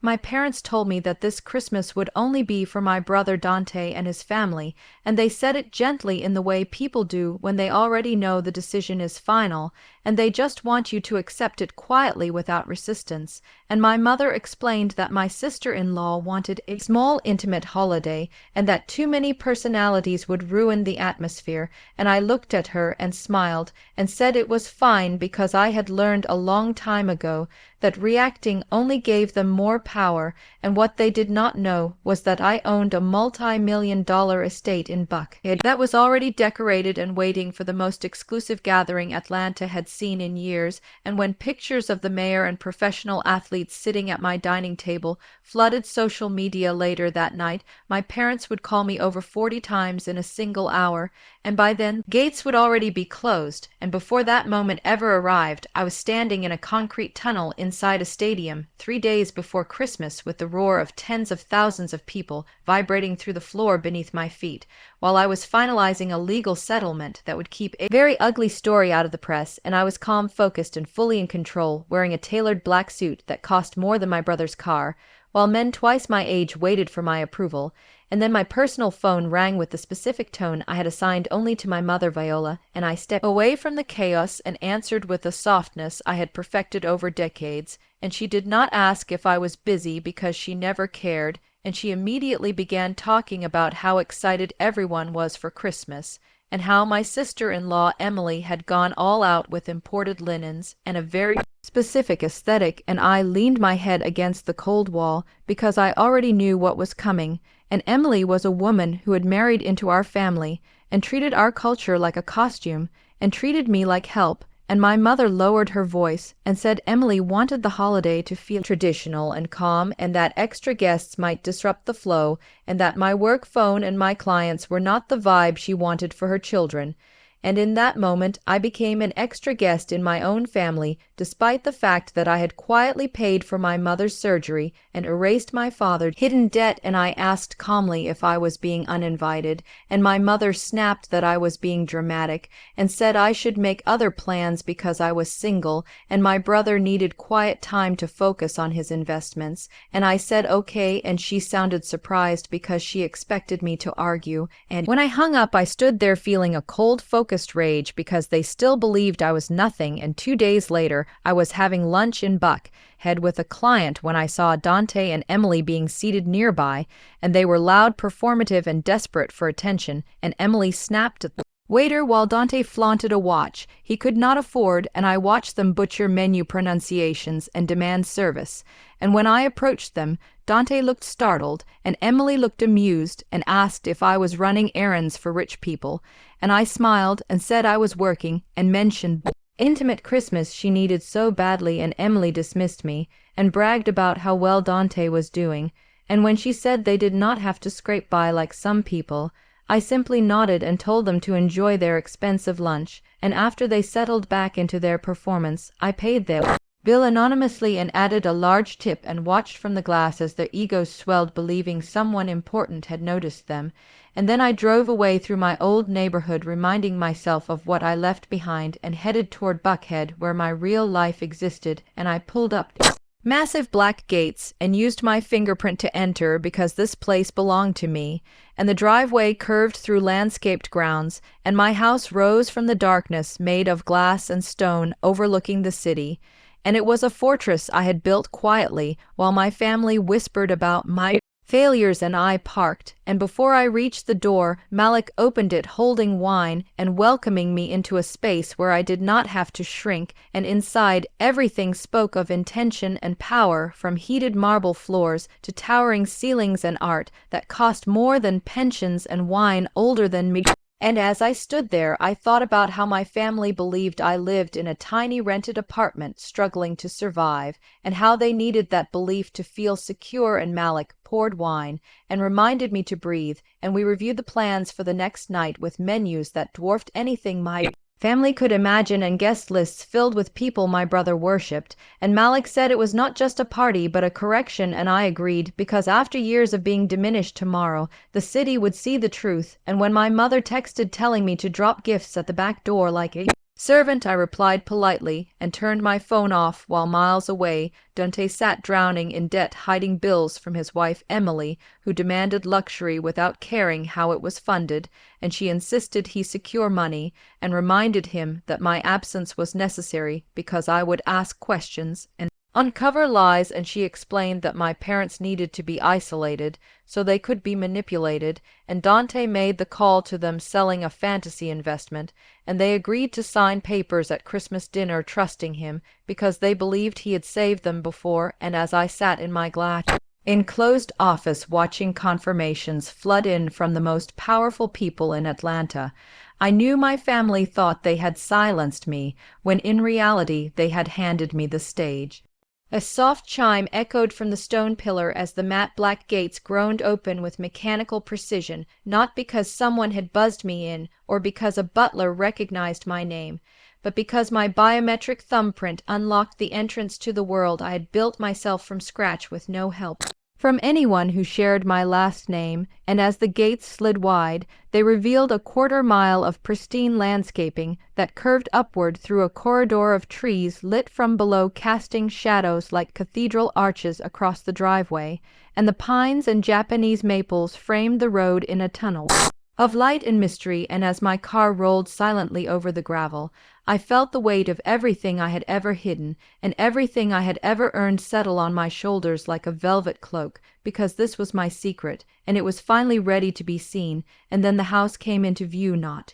My parents told me that this Christmas would only be for my brother Dante and his family, and they said it gently in the way people do when they already know the decision is final, and they just want you to accept it quietly without resistance. And my mother explained that my sister-in-law wanted a small intimate holiday, and that too many personalities would ruin the atmosphere, and I looked at her and smiled, and said it was fine because I had learned a long time ago that reacting only gave them more power, and what they did not know was that I owned a multi-million-dollar estate in Buckhead that was already decorated and waiting for the most exclusive gathering Atlanta had seen in years, and when pictures of the mayor and professional athletes sitting at my dining table flooded social media later that night, my parents would call me over 40 times in a single hour, and by then gates would already be closed, and before that moment ever arrived, I was standing in a concrete tunnel inside a stadium 3 days before Christmas with the roar of tens of thousands of people vibrating through the floor beneath my feet, while I was finalizing a legal settlement that would keep a very ugly story out of the press, and I was calm, focused, and fully in control, wearing a tailored black suit that cost more than my brother's car, while men twice my age waited for my approval. And then my personal phone rang with the specific tone I had assigned only to my mother Viola, and I stepped away from the chaos and answered with a softness I had perfected over decades, and she did not ask if I was busy because she never cared, and she immediately began talking about how excited everyone was for Christmas, and how my sister-in-law Emily had gone all out with imported linens and a very specific aesthetic, and I leaned my head against the cold wall because I already knew what was coming. And Emily was a woman who had married into our family and treated our culture like a costume and treated me like help, and my mother lowered her voice and said Emily wanted the holiday to feel traditional and calm, and that extra guests might disrupt the flow, and that my work phone and my clients were not the vibe she wanted for her children. And in that moment I became an extra guest in my own family, despite the fact that I had quietly paid for my mother's surgery and erased my father's hidden debt, and I asked calmly if I was being uninvited, and my mother snapped that I was being dramatic, and said I should make other plans because I was single, and my brother needed quiet time to focus on his investments, and I said okay, and she sounded surprised because she expected me to argue, and when I hung up I stood there feeling a cold, focused rage because they still believed I was nothing, and 2 days later I was having lunch in Buckhead with a client when I saw Dante and Emily being seated nearby, and they were loud, performative, and desperate for attention, and Emily snapped at the waiter while Dante flaunted a watch he could not afford, and I watched them butcher menu pronunciations and demand service. And when I approached them, Dante looked startled, and Emily looked amused and asked if I was running errands for rich people, and I smiled and said I was working and mentioned the intimate Christmas she needed so badly, and Emily dismissed me and bragged about how well Dante was doing, and when she said they did not have to scrape by like some people, I simply nodded and told them to enjoy their expensive lunch, and after they settled back into their performance, I paid their bill anonymously and added a large tip, and watched from the glass as their egos swelled, believing someone important had noticed them. And then I drove away through my old neighborhood, reminding myself of what I left behind, and headed toward Buckhead, where my real life existed, and I pulled up massive black gates and used my fingerprint to enter because this place belonged to me, and the driveway curved through landscaped grounds, and my house rose from the darkness made of glass and stone overlooking the city, and it was a fortress I had built quietly while my family whispered about my failures, and I parked, and before I reached the door, Malik opened it holding wine and welcoming me into a space where I did not have to shrink, and inside everything spoke of intention and power, from heated marble floors to towering ceilings and art that cost more than pensions and wine older than me. And as I stood there, I thought about how my family believed I lived in a tiny rented apartment struggling to survive, and how they needed that belief to feel secure, and Malik poured wine and reminded me to breathe, and we reviewed the plans for the next night with menus that dwarfed anything my family could imagine, and guest lists filled with people my brother worshipped, and Malik said it was not just a party but a correction, and I agreed, because after years of being diminished tomorrow, the city would see the truth, and when my mother texted telling me to drop gifts at the back door like a "Servant," I replied politely, and turned my phone off while miles away Dante sat drowning in debt hiding bills from his wife Emily, who demanded luxury without caring how it was funded, and she insisted he secure money, and reminded him that my absence was necessary because I would ask questions and uncover lies, and she explained that my parents needed to be isolated so they could be manipulated, and Dante made the call to them selling a fantasy investment, and they agreed to sign papers at Christmas dinner trusting him because they believed he had saved them before. And as I sat in my glass enclosed office watching confirmations flood in from the most powerful people in Atlanta, I knew my family thought they had silenced me when in reality they had handed me the stage. A soft chime echoed from the stone pillar as the matte black gates groaned open with mechanical precision, not because someone had buzzed me in or because a butler recognized my name, but because my biometric thumbprint unlocked the entrance to the world I had built myself from scratch with no help from anyone who shared my last name. And as the gates slid wide, they revealed a quarter-mile of pristine landscaping that curved upward through a corridor of trees lit from below, casting shadows like cathedral arches across the driveway, and the pines and Japanese maples framed the road in a tunnel of light and mystery. And as my car rolled silently over the gravel, I felt the weight of everything I had ever hidden and everything I had ever earned settle on my shoulders like a velvet cloak, because this was my secret, and it was finally ready to be seen. And then the house came into view, not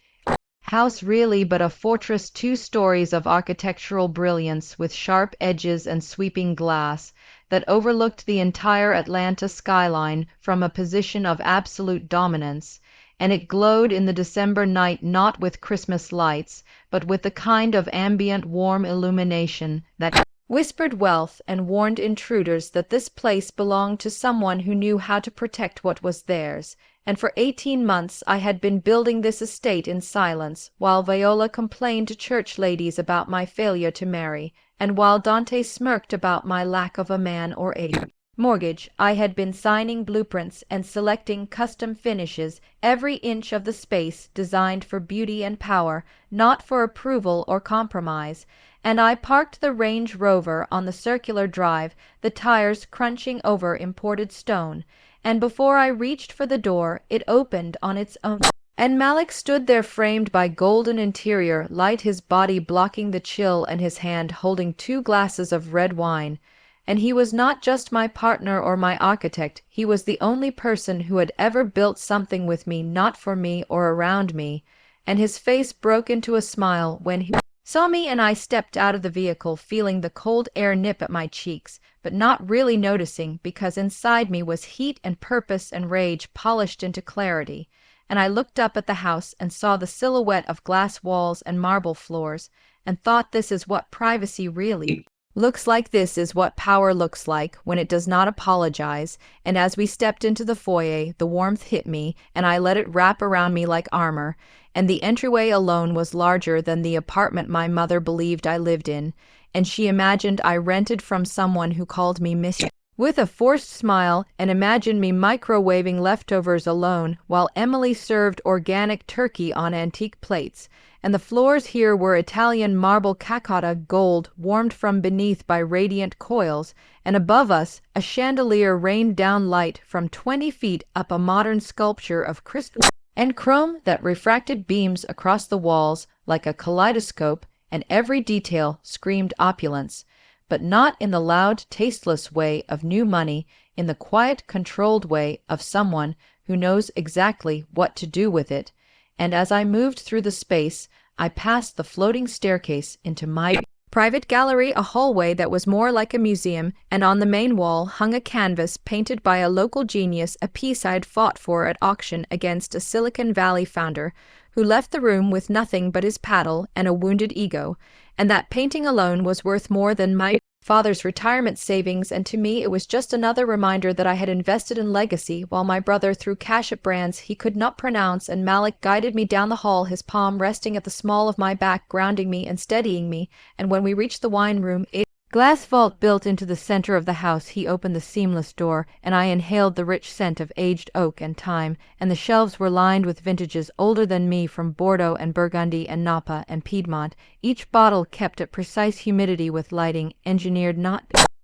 house really, but a fortress, 2 stories of architectural brilliance with sharp edges and sweeping glass that overlooked the entire Atlanta skyline from a position of absolute dominance. And it glowed in the December night not with Christmas lights, but with the kind of ambient warm illumination that whispered wealth and warned intruders that this place belonged to someone who knew how to protect what was theirs. And for 18 months I had been building this estate in silence, while Viola complained to church ladies about my failure to marry, and while Dante smirked about my lack of a man or a mortgage. I had been signing blueprints and selecting custom finishes, every inch of the space designed for beauty and power, not for approval or compromise. And I parked the Range Rover on the circular drive, the tires crunching over imported stone, and before I reached for the door, it opened on its own. And Malik stood there framed by golden interior light, his body blocking the chill and his hand holding 2 glasses of red wine. And he was not just my partner or my architect, he was the only person who had ever built something with me, not for me or around me. And his face broke into a smile when he saw me, and I stepped out of the vehicle feeling the cold air nip at my cheeks, but not really noticing, because inside me was heat and purpose and rage polished into clarity. And I looked up at the house and saw the silhouette of glass walls and marble floors, and thought, this is what privacy really looks like. This is what power looks like when it does not apologize. And as we stepped into the foyer, the warmth hit me, and I let it wrap around me like armor. And the entryway alone was larger than the apartment my mother believed I lived in, and she imagined I rented from someone who called me Miss with a forced smile, and imagined me microwaving leftovers alone while Emily served organic turkey on antique plates. And the floors here were Italian marble cacata gold warmed from beneath by radiant coils, and above us a chandelier rained down light from 20 feet up, a modern sculpture of crystal and chrome that refracted beams across the walls like a kaleidoscope, and every detail screamed opulence, but not in the loud, tasteless way of new money, in the quiet, controlled way of someone who knows exactly what to do with it. And as I moved through the space, I passed the floating staircase into my private gallery, a hallway that was more like a museum, and on the main wall hung a canvas painted by a local genius, a piece I had fought for at auction against a Silicon Valley founder who left the room with nothing but his paddle and a wounded ego. And that painting alone was worth more than my father's retirement savings, and to me it was just another reminder that I had invested in legacy, while my brother threw cash at brands he could not pronounce, and Malik guided me down the hall, his palm resting at the small of my back, grounding me and steadying me. And when we reached the wine room, it glass vault built into the center of the house. He opened the seamless door, and I inhaled the rich scent of aged oak and thyme, and the shelves were lined with vintages older than me from Bordeaux and Burgundy and Napa and Piedmont, each bottle kept at precise humidity with lighting engineered not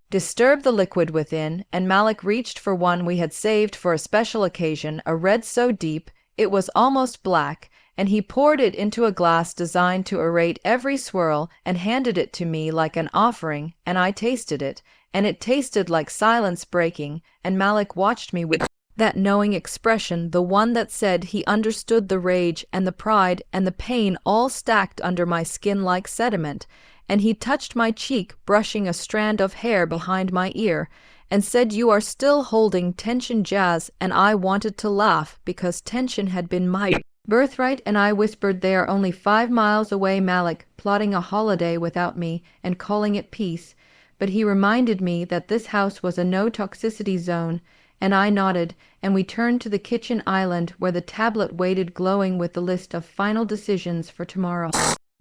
disturb the liquid within, and Malik reached for one we had saved for a special occasion, a red so deep it was almost black, and he poured it into a glass designed to aerate every swirl and handed it to me like an offering, and I tasted it, and it tasted like silence breaking, and Malik watched me with that knowing expression, the one that said he understood the rage and the pride and the pain all stacked under my skin like sediment, and he touched my cheek, brushing a strand of hair behind my ear, and said, "You are still holding tension, Jazz," and I wanted to laugh because tension had been my birthright, and I whispered, "They are only 5 miles away, Malik, plotting a holiday without me and calling it peace." But he reminded me that this house was a no-toxicity zone, and I nodded, and we turned to the kitchen island where the tablet waited glowing with the list of final decisions for tomorrow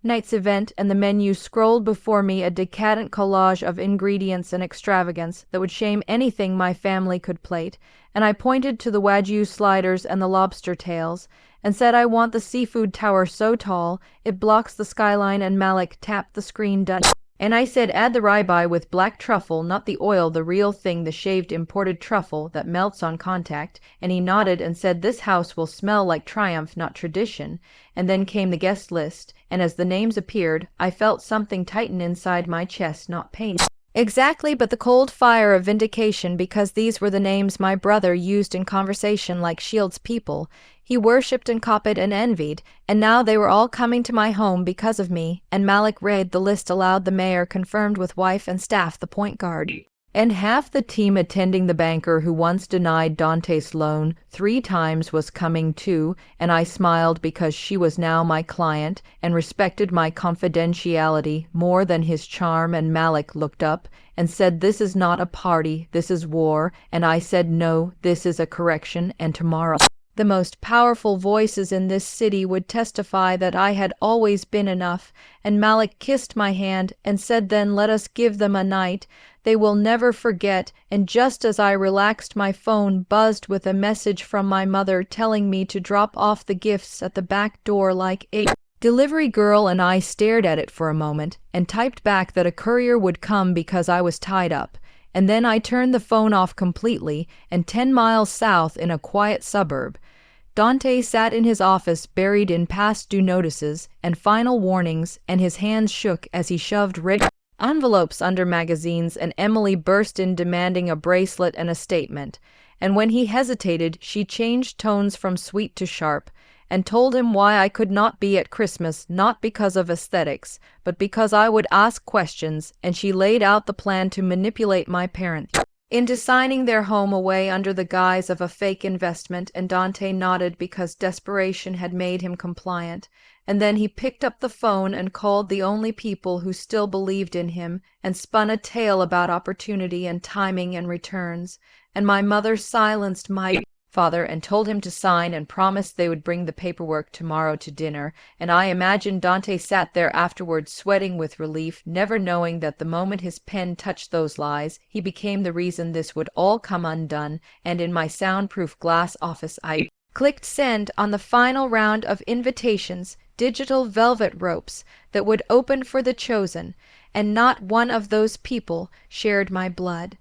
night's event, and the menu scrolled before me, a decadent collage of ingredients and extravagance that would shame anything my family could plate, and I pointed to the Wagyu sliders and the lobster tails, and said, "I want the seafood tower so tall it blocks the skyline," and Malik tapped the screen done. And I said, "Add the ribeye with black truffle, not the oil, the real thing, the shaved imported truffle that melts on contact," and he nodded and said, "This house will smell like triumph, not tradition." And then came the guest list, and as the names appeared, I felt something tighten inside my chest, not pain exactly, but the cold fire of vindication, because these were the names my brother used in conversation like Shield's people. He worshipped and copied and envied, and now they were all coming to my home because of me, and Malik read the list aloud. The mayor confirmed with wife and staff, the point guard, and half the team attending. The banker who once denied Dante's loan 3 times was coming too, and I smiled because she was now my client and respected my confidentiality more than his charm. And Malik looked up and said, "This is not a party, this is war," and I said, "No, this is a correction, and tomorrow the most powerful voices in this city would testify that I had always been enough." And Malik kissed my hand and said, "Then let us give them a night they will never forget." And just as I relaxed, my phone buzzed with a message from my mother telling me to drop off the gifts at the back door like a delivery girl, and I stared at it for a moment and typed back that a courier would come because I was tied up. And then I turned the phone off completely, and 10 miles south in a quiet suburb, Dante sat in his office buried in past due notices and final warnings, and his hands shook as he shoved red envelopes under magazines, and Emily burst in demanding a bracelet and a statement. And when he hesitated, she changed tones from sweet to sharp, and told him why I could not be at Christmas, not because of aesthetics, but because I would ask questions, and she laid out the plan to manipulate my parents into signing their home away under the guise of a fake investment, and Dante nodded because desperation had made him compliant. And then he picked up the phone and called the only people who still believed in him, and spun a tale about opportunity and timing and returns. And my mother silenced my father and told him to sign and promised they would bring the paperwork tomorrow to dinner, and I imagined Dante sat there afterwards sweating with relief, never knowing that the moment his pen touched those lies, he became the reason this would all come undone. And in my soundproof glass office I clicked send on the final round of invitations, digital velvet ropes that would open for the chosen, and not one of those people shared my blood.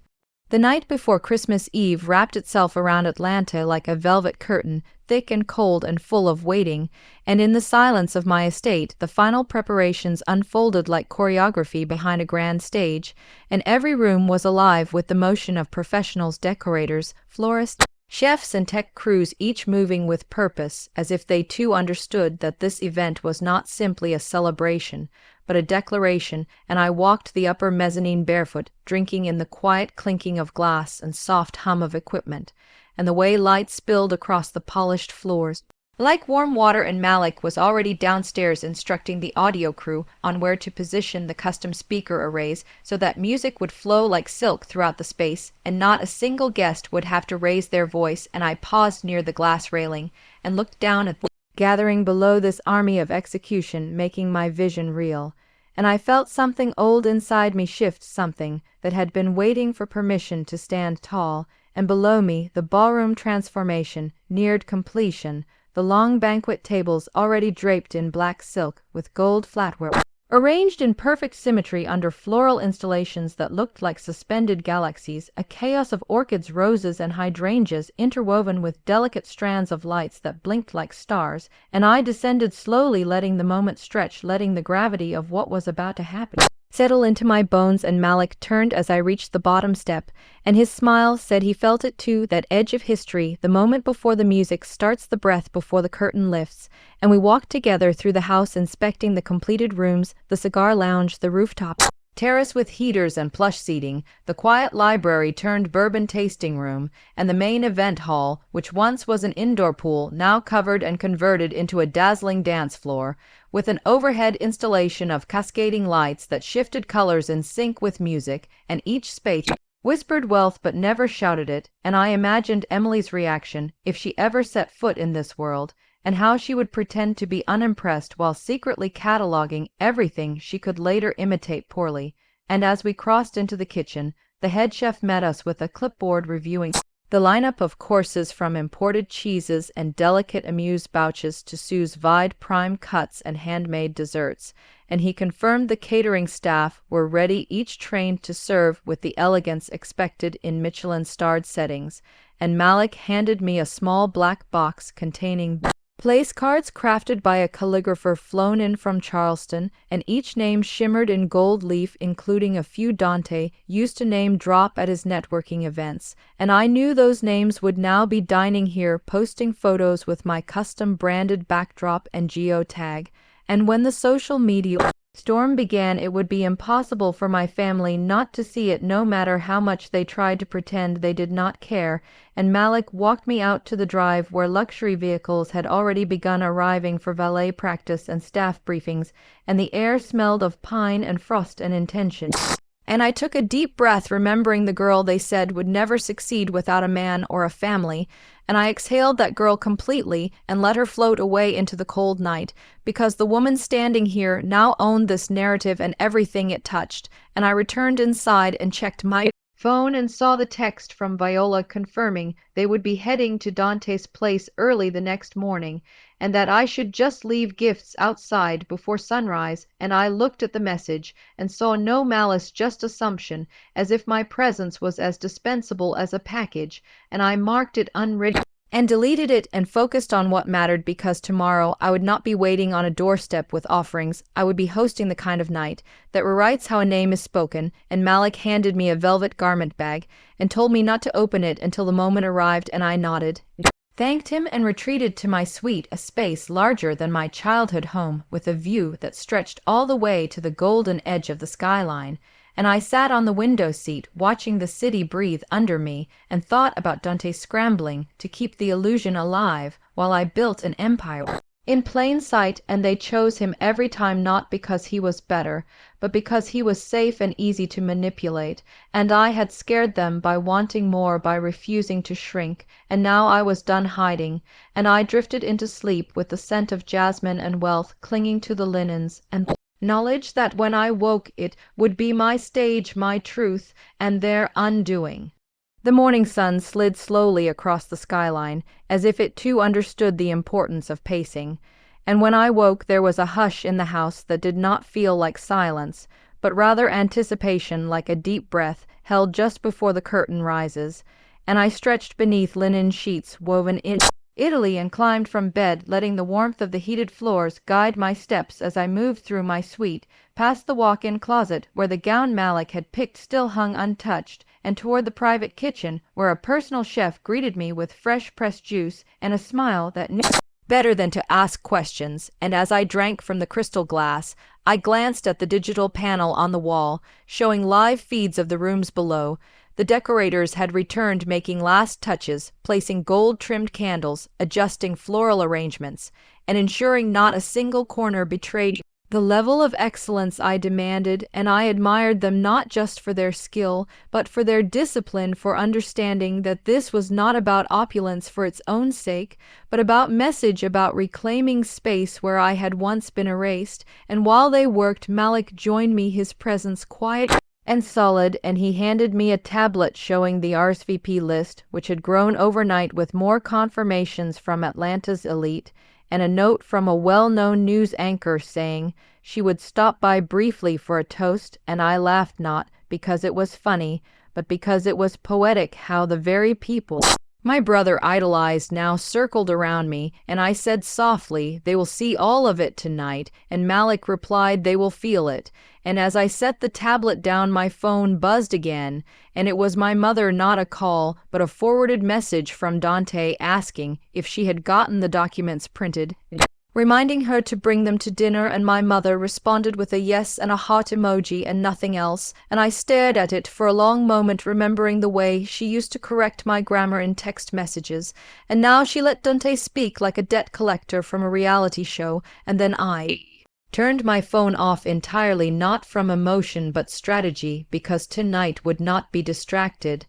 The night before Christmas Eve wrapped itself around Atlanta like a velvet curtain, thick and cold and full of waiting, and in the silence of my estate the final preparations unfolded like choreography behind a grand stage, and every room was alive with the motion of professionals, decorators, florists, chefs, and tech crews, each moving with purpose, as if they too understood that this event was not simply a celebration, but a declaration. And I walked the upper mezzanine barefoot, drinking in the quiet clinking of glass and soft hum of equipment, and the way light spilled across the polished floors like warm water. And Malik was already downstairs instructing the audio crew on where to position the custom speaker arrays so that music would flow like silk throughout the space, and not a single guest would have to raise their voice. And I paused near the glass railing and looked down at the gathering below, this army of execution, making my vision real. and I felt something old inside me shift, something that had been waiting for permission to stand tall, and below me the ballroom transformation neared completion, the long banquet tables already draped in black silk with gold flatware, arranged in perfect symmetry under floral installations that looked like suspended galaxies, a chaos of orchids, roses, and hydrangeas interwoven with delicate strands of lights that blinked like stars, and I descended slowly, letting the moment stretch, letting the gravity of what was about to happen settle into my bones. And Malik turned as I reached the bottom step, and his smile said he felt it too, that edge of history, the moment before the music starts, the breath before the curtain lifts. And we walked together through the house, inspecting the completed rooms, the cigar lounge, the rooftop terrace with heaters and plush seating, the quiet library turned bourbon tasting room, and the main event hall, which once was an indoor pool, now covered and converted into a dazzling dance floor, with an overhead installation of cascading lights that shifted colors in sync with music, and each space whispered wealth but never shouted it. And I imagined Emily's reaction if she ever set foot in this world, and how she would pretend to be unimpressed while secretly cataloging everything she could later imitate poorly. And as we crossed into the kitchen, the head chef met us with a clipboard reviewing the lineup of courses, from imported cheeses and delicate amuse-bouches to sous vide prime cuts and handmade desserts, and he confirmed the catering staff were ready, each trained to serve with the elegance expected in Michelin-starred settings. And Malik handed me a small black box containing place cards crafted by a calligrapher flown in from Charleston, and each name shimmered in gold leaf, including a few Dante used to name drop at his networking events. And I knew those names would now be dining here, posting photos with my custom branded backdrop and geotag. And when the social media storm began, it would be impossible for my family not to see it, no matter how much they tried to pretend they did not care. And Malik walked me out to the drive, where luxury vehicles had already begun arriving for valet practice and staff briefings, and the air smelled of pine and frost and intention. And I took a deep breath, remembering the girl they said would never succeed without a man or a family, and I exhaled that girl completely and let her float away into the cold night, because the woman standing here now owned this narrative and everything it touched. And I returned inside and checked my phone and saw the text from Viola confirming they would be heading to Dante's place early the next morning, and that I should just leave gifts outside before sunrise. And I looked at the message and saw no malice, just assumption, as if my presence was as dispensable as a package, and I marked it unread and deleted it and focused on what mattered, because tomorrow I would not be waiting on a doorstep with offerings. I would be hosting the kind of night that rewrites how a name is spoken. And Malik handed me a velvet garment bag and told me not to open it until the moment arrived, and I nodded, thanked him, and retreated to my suite, a space larger than my childhood home, with a view that stretched all the way to the golden edge of the skyline. And I sat on the window seat, watching the city breathe under me, and thought about Dante scrambling to keep the illusion alive while I built an empire in plain sight. And they chose him every time, not because he was better, but because he was safe and easy to manipulate. And I had scared them by wanting more, by refusing to shrink, and now I was done hiding, and I drifted into sleep with the scent of jasmine and wealth clinging to the linens, and knowledge that when I woke it would be my stage, my truth, and their undoing. The morning sun slid slowly across the skyline, as if it too understood the importance of pacing. And when I woke, there was a hush in the house that did not feel like silence, but rather anticipation, like a deep breath held just before the curtain rises. And I stretched beneath linen sheets woven in Italy and climbed from bed, letting the warmth of the heated floors guide my steps as I moved through my suite, past the walk-in closet where the gown Malik had picked still hung untouched, and toward the private kitchen where a personal chef greeted me with fresh pressed juice and a smile that knew better than to ask questions. And as I drank from the crystal glass, I glanced at the digital panel on the wall, showing live feeds of the rooms below. The decorators had returned, making last touches, placing gold-trimmed candles, adjusting floral arrangements, and ensuring not a single corner betrayed the level of excellence I demanded, and I admired them not just for their skill, but for their discipline, for understanding that this was not about opulence for its own sake, but about message, about reclaiming space where I had once been erased. And while they worked, Malik joined me, his presence quiet and solid, and he handed me a tablet showing the RSVP list, which had grown overnight with more confirmations from Atlanta's elite, and a note from a well-known news anchor saying she would stop by briefly for a toast. And I laughed, not because it was funny, but because it was poetic how the very people my brother idolized now circled around me, and I said softly, "They will see all of it tonight," and Malik replied, "They will feel it." And as I set the tablet down, my phone buzzed again, and it was my mother, not a call, but a forwarded message from Dante asking if she had gotten the documents printed, reminding her to bring them to dinner, and my mother responded with a yes and a heart emoji and nothing else, and I stared at it for a long moment, remembering the way she used to correct my grammar in text messages, and now she let Dante speak like a debt collector from a reality show, and then I turned my phone off entirely, not from emotion but strategy, because tonight would not be distracted,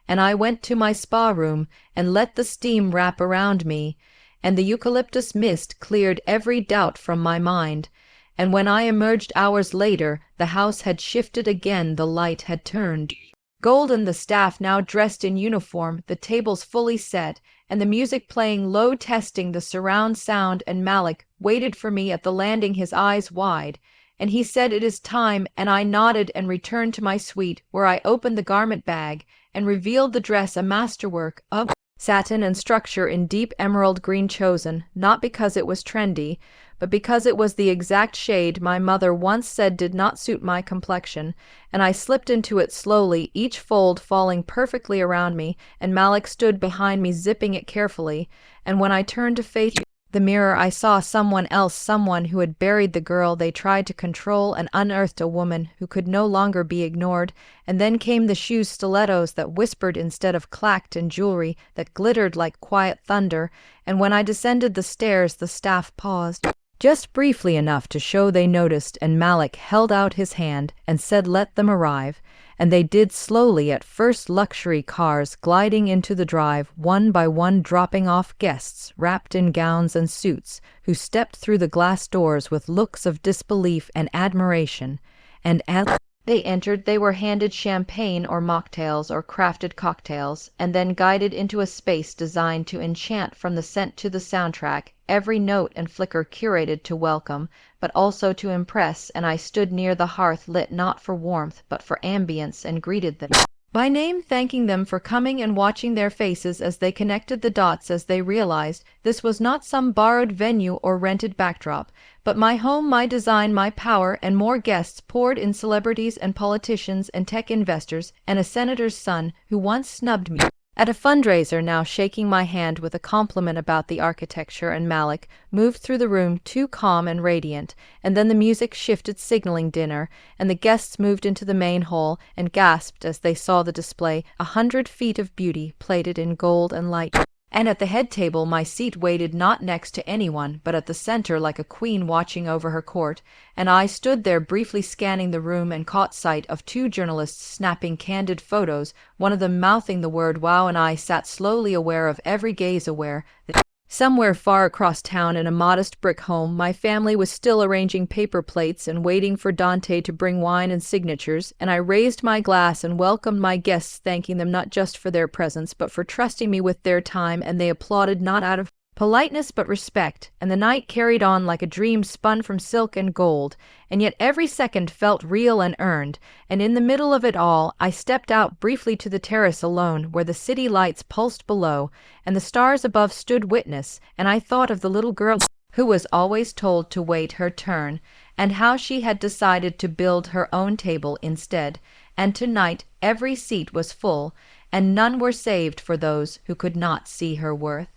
and I went to my spa room and let the steam wrap around me, and the eucalyptus mist cleared every doubt from my mind. And when I emerged hours later, the house had shifted again, the light had turned golden, the staff now dressed in uniform, the tables fully set, and the music playing low, testing the surround sound, and Malik waited for me at the landing, his eyes wide, and he said, "It is time," and I nodded and returned to my suite, where I opened the garment bag and revealed the dress, a masterwork of satin and structure in deep emerald green, chosen not because it was trendy, but because it was the exact shade my mother once said did not suit my complexion, and I slipped into it slowly, each fold falling perfectly around me, and Malik stood behind me zipping it carefully, and when I turned to face the mirror I saw someone else, someone who had buried the girl they tried to control and unearthed, a woman who could no longer be ignored. And then came the shoes, stilettos that whispered instead of clacked, and jewelry that glittered like quiet thunder, and when I descended the stairs the staff paused, just briefly enough to show they noticed, and Malik held out his hand and said, "Let them arrive." And they did, slowly, at first luxury cars gliding into the drive, one by one dropping off guests wrapped in gowns and suits, who stepped through the glass doors with looks of disbelief and admiration, and as they entered they were handed champagne or mocktails or crafted cocktails, and then guided into a space designed to enchant, from the scent to the soundtrack, every note and flicker curated to welcome, but also to impress, and I stood near the hearth, lit not for warmth but for ambience, and greeted them by name, thanking them for coming, and watching their faces as they connected the dots, as they realized this was not some borrowed venue or rented backdrop, but my home, my design, my power. And more guests poured in, celebrities and politicians and tech investors, and a senator's son who once snubbed me at a fundraiser, now shaking my hand with a compliment about the architecture, and Malik moved through the room, too calm and radiant, and then the music shifted, signaling dinner, and the guests moved into the main hall and gasped as they saw the display, 100 feet of beauty plated in gold and light. And at the head table my seat waited, not next to anyone, but at the center, like a queen watching over her court, and I stood there briefly scanning the room, and caught sight of 2 journalists snapping candid photos, one of them mouthing the word wow, and I sat slowly, aware of every gaze, aware that somewhere far across town, in a modest brick home, my family was still arranging paper plates and waiting for Dante to bring wine and signatures, and I raised my glass and welcomed my guests, thanking them not just for their presence, but for trusting me with their time, and they applauded not out of politeness but respect, and the night carried on like a dream spun from silk and gold, and yet every second felt real and earned. And in the middle of it all I stepped out briefly to the terrace alone, where the city lights pulsed below, and the stars above stood witness, and I thought of the little girl who was always told to wait her turn, and how she had decided to build her own table instead, and tonight every seat was full, and none were saved for those who could not see her worth.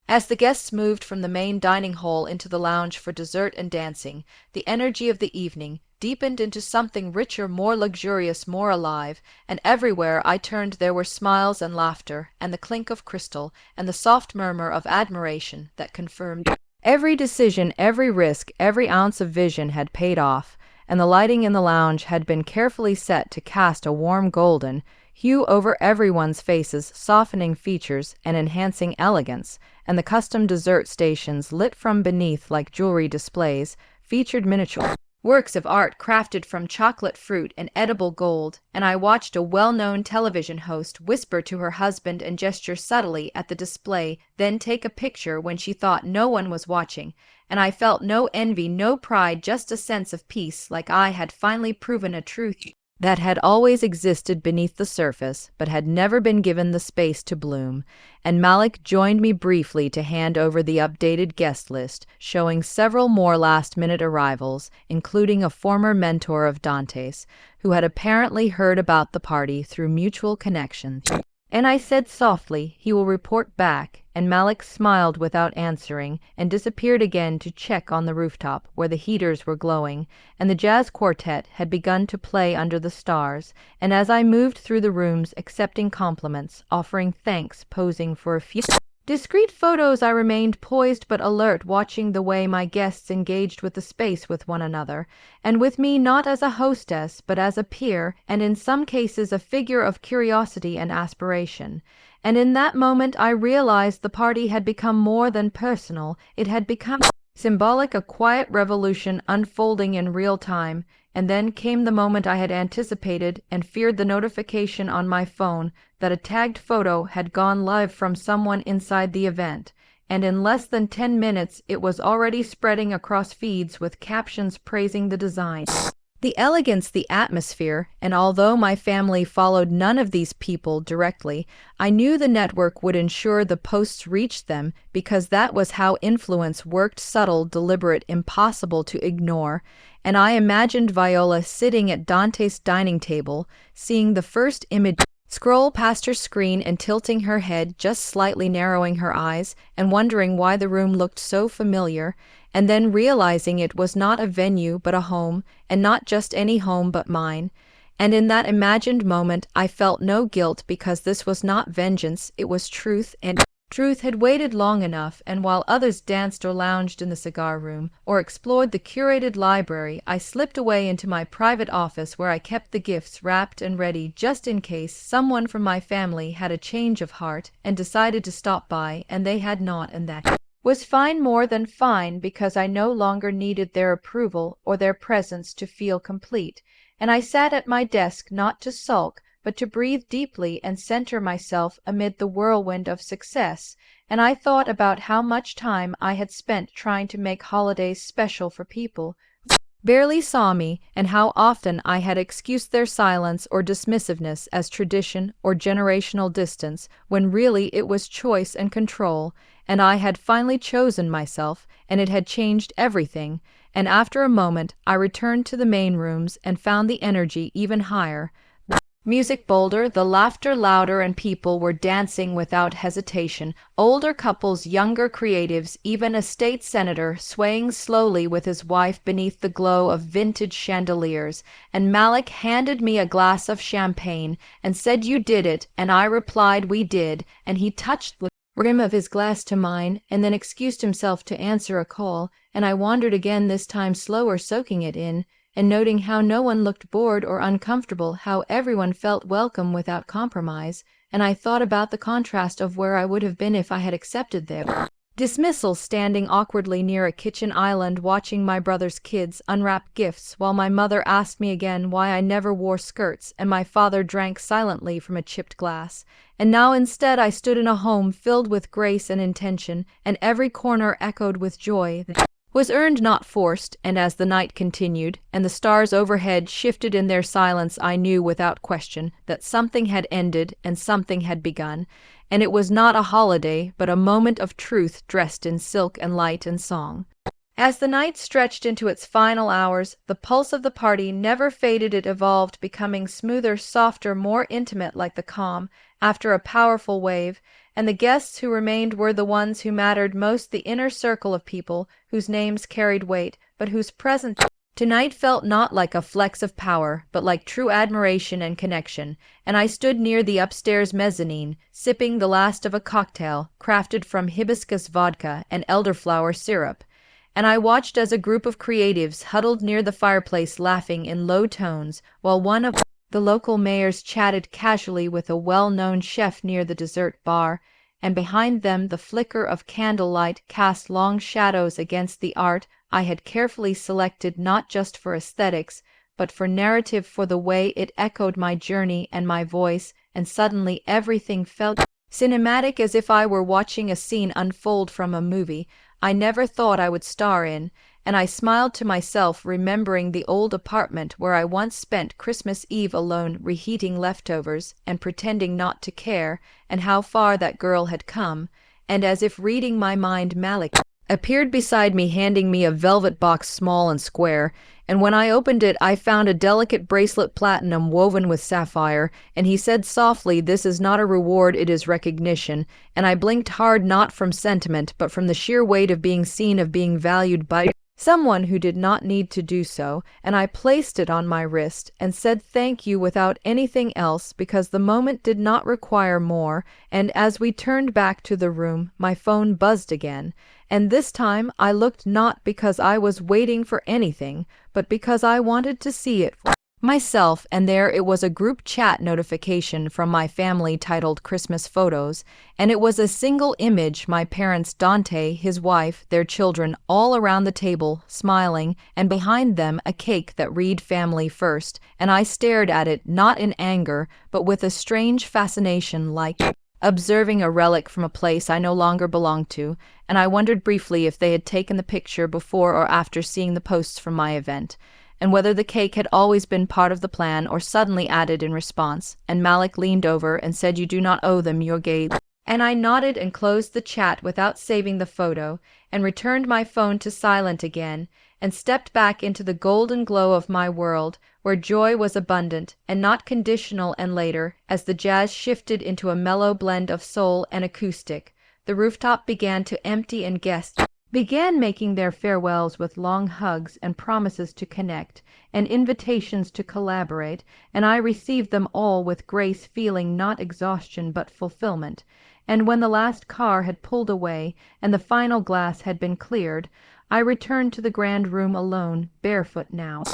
As the guests moved from the main dining hall into the lounge for dessert and dancing, the energy of the evening deepened into something richer, more luxurious, more alive, and everywhere I turned there were smiles and laughter, and the clink of crystal, and the soft murmur of admiration that confirmed Every decision, every risk, every ounce of vision had paid off, and the lighting in the lounge had been carefully set to cast a warm golden hue over everyone's faces, softening features and enhancing elegance, and the custom dessert stations lit from beneath like jewelry displays featured miniature works of art crafted from chocolate fruit and edible gold, and I watched a well-known television host whisper to her husband and gesture subtly at the display, then take a picture when she thought no one was watching, and I felt no envy, no pride, just a sense of peace, like I had finally proven a truth that had always existed beneath the surface, but had never been given the space to bloom. And Malik joined me briefly to hand over the updated guest list, showing several more last-minute arrivals, including a former mentor of Dante's, who had apparently heard about the party through mutual connections. And I said softly, "He will report back," and Malik smiled without answering and disappeared again to check on the rooftop, where the heaters were glowing, and the jazz quartet had begun to play under the stars, and as I moved through the rooms accepting compliments, offering thanks, posing for a few discreet photos, I remained poised but alert, watching the way my guests engaged with the space with one another, and with me not as a hostess but as a peer, and in some cases a figure of curiosity and aspiration. And in that moment I realized the party had become more than personal, it had become symbolic, a quiet revolution unfolding in real time. And then came the moment I had anticipated and feared, the notification on my phone that a tagged photo had gone live from someone inside the event, and in less than 10 minutes it was already spreading across feeds with captions praising the design, the elegance, the atmosphere, and although my family followed none of these people directly, I knew the network would ensure the posts reached them, because that was how influence worked: subtle, deliberate, impossible to ignore. And I imagined Viola sitting at Dante's dining table, seeing the first image scroll past her screen and tilting her head, just slightly narrowing her eyes, and wondering why the room looked so familiar, and then realizing it was not a venue but a home, and not just any home but mine. And in that imagined moment I felt no guilt, because this was not vengeance, it was truth, and truth had waited long enough. And while others danced or lounged in the cigar room, or explored the curated library, I slipped away into my private office, where I kept the gifts wrapped and ready, just in case someone from my family had a change of heart and decided to stop by, and they had not, and that was fine, more than fine, because I no longer needed their approval or their presence to feel complete. And I sat at my desk, not to sulk, but to breathe deeply and center myself amid the whirlwind of success. And I thought about how much time I had spent trying to make holidays special for people who barely saw me, and how often I had excused their silence or dismissiveness as tradition or generational distance, when really it was choice and control. And I had finally chosen myself, and it had changed everything. And after a moment I returned to the main rooms and found the energy even higher. Music bolder, the laughter louder, and people were dancing without hesitation. Older couples, younger creatives, even a state senator swaying slowly with his wife beneath the glow of vintage chandeliers. And Malik handed me a glass of champagne and said, "You did it," and I replied, "We did," and he touched the rim of his glass to mine, and then excused himself to answer a call, and I wandered again, this time slower, soaking it in, and noting how no one looked bored or uncomfortable, how everyone felt welcome without compromise. And I thought about the contrast of where I would have been if I had accepted their dismissal, standing awkwardly near a kitchen island watching my brother's kids unwrap gifts, while my mother asked me again why I never wore skirts, and my father drank silently from a chipped glass. And now instead I stood in a home filled with grace and intention, and every corner echoed with joy that was earned, not forced. And as the night continued, and the stars overhead shifted in their silence, I knew without question that something had ended and something had begun, and it was not a holiday, but a moment of truth dressed in silk and light and song. As the night stretched into its final hours, the pulse of the party never faded. It evolved, becoming smoother, softer, more intimate, like the calm after a powerful wave. And the guests who remained were the ones who mattered most, the inner circle of people whose names carried weight, but whose presence Tonight felt not like a flex of power, but like true admiration and connection, and I stood near the upstairs mezzanine, sipping the last of a cocktail crafted from hibiscus vodka and elderflower syrup, and I watched as a group of creatives huddled near the fireplace laughing in low tones, while one of the local mayors chatted casually with a well-known chef near the dessert bar, and behind them the flicker of candlelight cast long shadows against the art I had carefully selected not just for aesthetics, but for narrative, for the way it echoed my journey and my voice, and suddenly everything felt cinematic, as if I were watching a scene unfold from a movie I never thought I would star in, and I smiled to myself, remembering the old apartment where I once spent Christmas Eve alone reheating leftovers and pretending not to care, and how far that girl had come, and as if reading my mind, Malik appeared beside me, handing me a velvet box small and square, and when I opened it I found a delicate bracelet, platinum woven with sapphire, and he said softly, "This is not a reward, it is recognition," and I blinked hard, not from sentiment, but from the sheer weight of being seen, of being valued by someone who did not need to do so, and I placed it on my wrist and said thank you without anything else, because the moment did not require more, and as we turned back to the room, my phone buzzed again, and this time I looked not because I was waiting for anything, but because I wanted to see it for myself, and there it was, a group chat notification from my family titled Christmas Photos, and it was a single image, my parents, Dante, his wife, their children, all around the table, smiling, and behind them a cake that read Family First, and I stared at it, not in anger, but with a strange fascination, like observing a relic from a place I no longer belonged to, and I wondered briefly if they had taken the picture before or after seeing the posts from my event, and whether the cake had always been part of the plan or suddenly added in response, and Malik leaned over and said, "You do not owe them your gaze." And I nodded and closed the chat without saving the photo, and returned my phone to silent again, and stepped back into the golden glow of my world, where joy was abundant and not conditional, and later, as the jazz shifted into a mellow blend of soul and acoustic, the rooftop began to empty and guests began making their farewells with long hugs and promises to connect and invitations to collaborate, and I received them all with grace, feeling not exhaustion but fulfillment. And when the last car had pulled away and the final glass had been cleared, I returned to the grand room alone, barefoot now,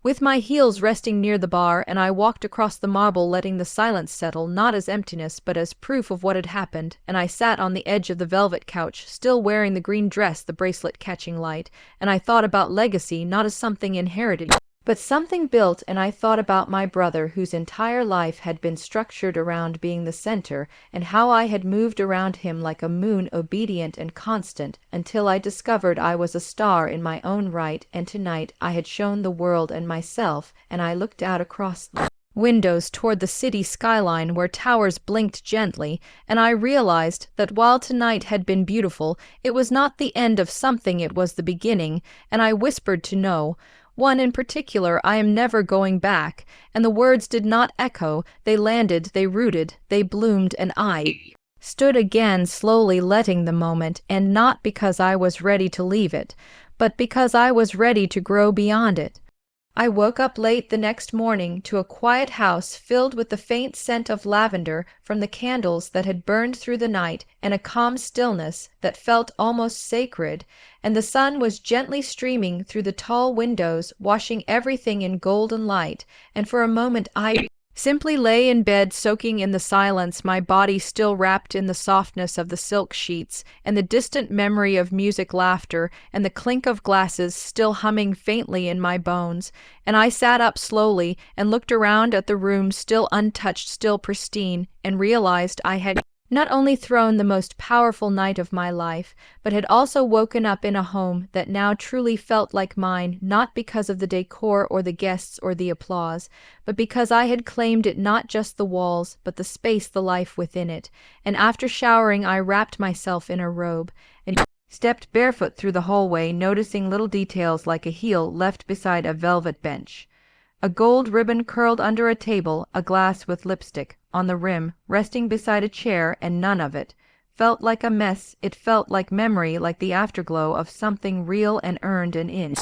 with my heels resting near the bar, and I walked across the marble, letting the silence settle, not as emptiness, but as proof of what had happened, and I sat on the edge of the velvet couch, still wearing the green dress, the bracelet catching light, and I thought about legacy, not as something inherited, but something built, and I thought about my brother, whose entire life had been structured around being the center, and how I had moved around him like a moon, obedient and constant, until I discovered I was a star in my own right, and tonight I had shown the world and myself, and I looked out across the windows toward the city skyline where towers blinked gently, and I realized that while tonight had been beautiful, it was not the end of something, it was the beginning, and I whispered to know one in particular, "I am never going back," and the words did not echo, they landed, they rooted, they bloomed, and I stood again, slowly letting the moment, and not because I was ready to leave it, but because I was ready to grow beyond it. I woke up late the next morning to a quiet house filled with the faint scent of lavender from the candles that had burned through the night, and a calm stillness that felt almost sacred, and the sun was gently streaming through the tall windows, washing everything in golden light, and for a moment I simply lay in bed, soaking in the silence, my body still wrapped in the softness of the silk sheets, and the distant memory of music, laughter, and the clink of glasses still humming faintly in my bones. And I sat up slowly and looked around at the room, still untouched, still pristine, and realized I had not only thrown the most powerful night of my life, but had also woken up in a home that now truly felt like mine, not because of the decor or the guests or the applause, but because I had claimed it, not just the walls, but the space, the life within it. And after showering, I wrapped myself in a robe and stepped barefoot through the hallway, noticing little details like a heel left beside a velvet bench, a gold ribbon curled under a table, a glass with lipstick on the rim resting beside a chair, and none of it felt like a mess. It felt like memory, like the afterglow of something real and earned, and in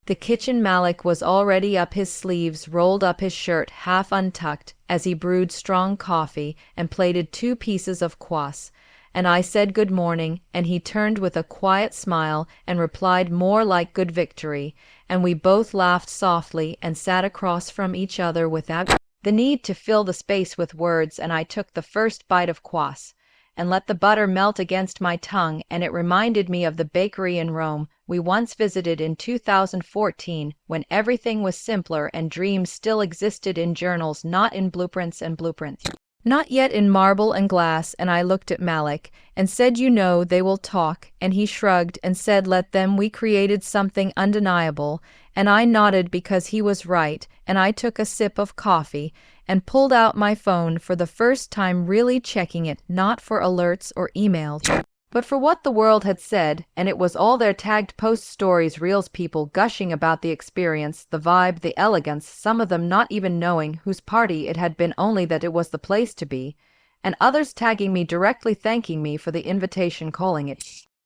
The kitchen Malik was already up his sleeves, rolled up his shirt half untucked, as he brewed strong coffee and plated 2 pieces of kvass, and I said good morning, and he turned with a quiet smile and replied more like good victory, and we both laughed softly and sat across from each other without the need to fill the space with words, and I took the first bite of kvass and let the butter melt against my tongue, and it reminded me of the bakery in Rome we once visited in 2014, when everything was simpler and dreams still existed in journals, not in blueprints and blueprints. Not yet in marble and glass, and I looked at Malik and said, "You know, they will talk," and he shrugged and said, "Let them, we created something undeniable," and I nodded because he was right, and I took a sip of coffee and pulled out my phone for the first time, really checking it, not for alerts or emails, but for what the world had said, and it was all their tagged post stories, reels, people gushing about the experience, the vibe, the elegance, some of them not even knowing whose party it had been, only that it was the place to be, and others tagging me directly, thanking me for the invitation, calling it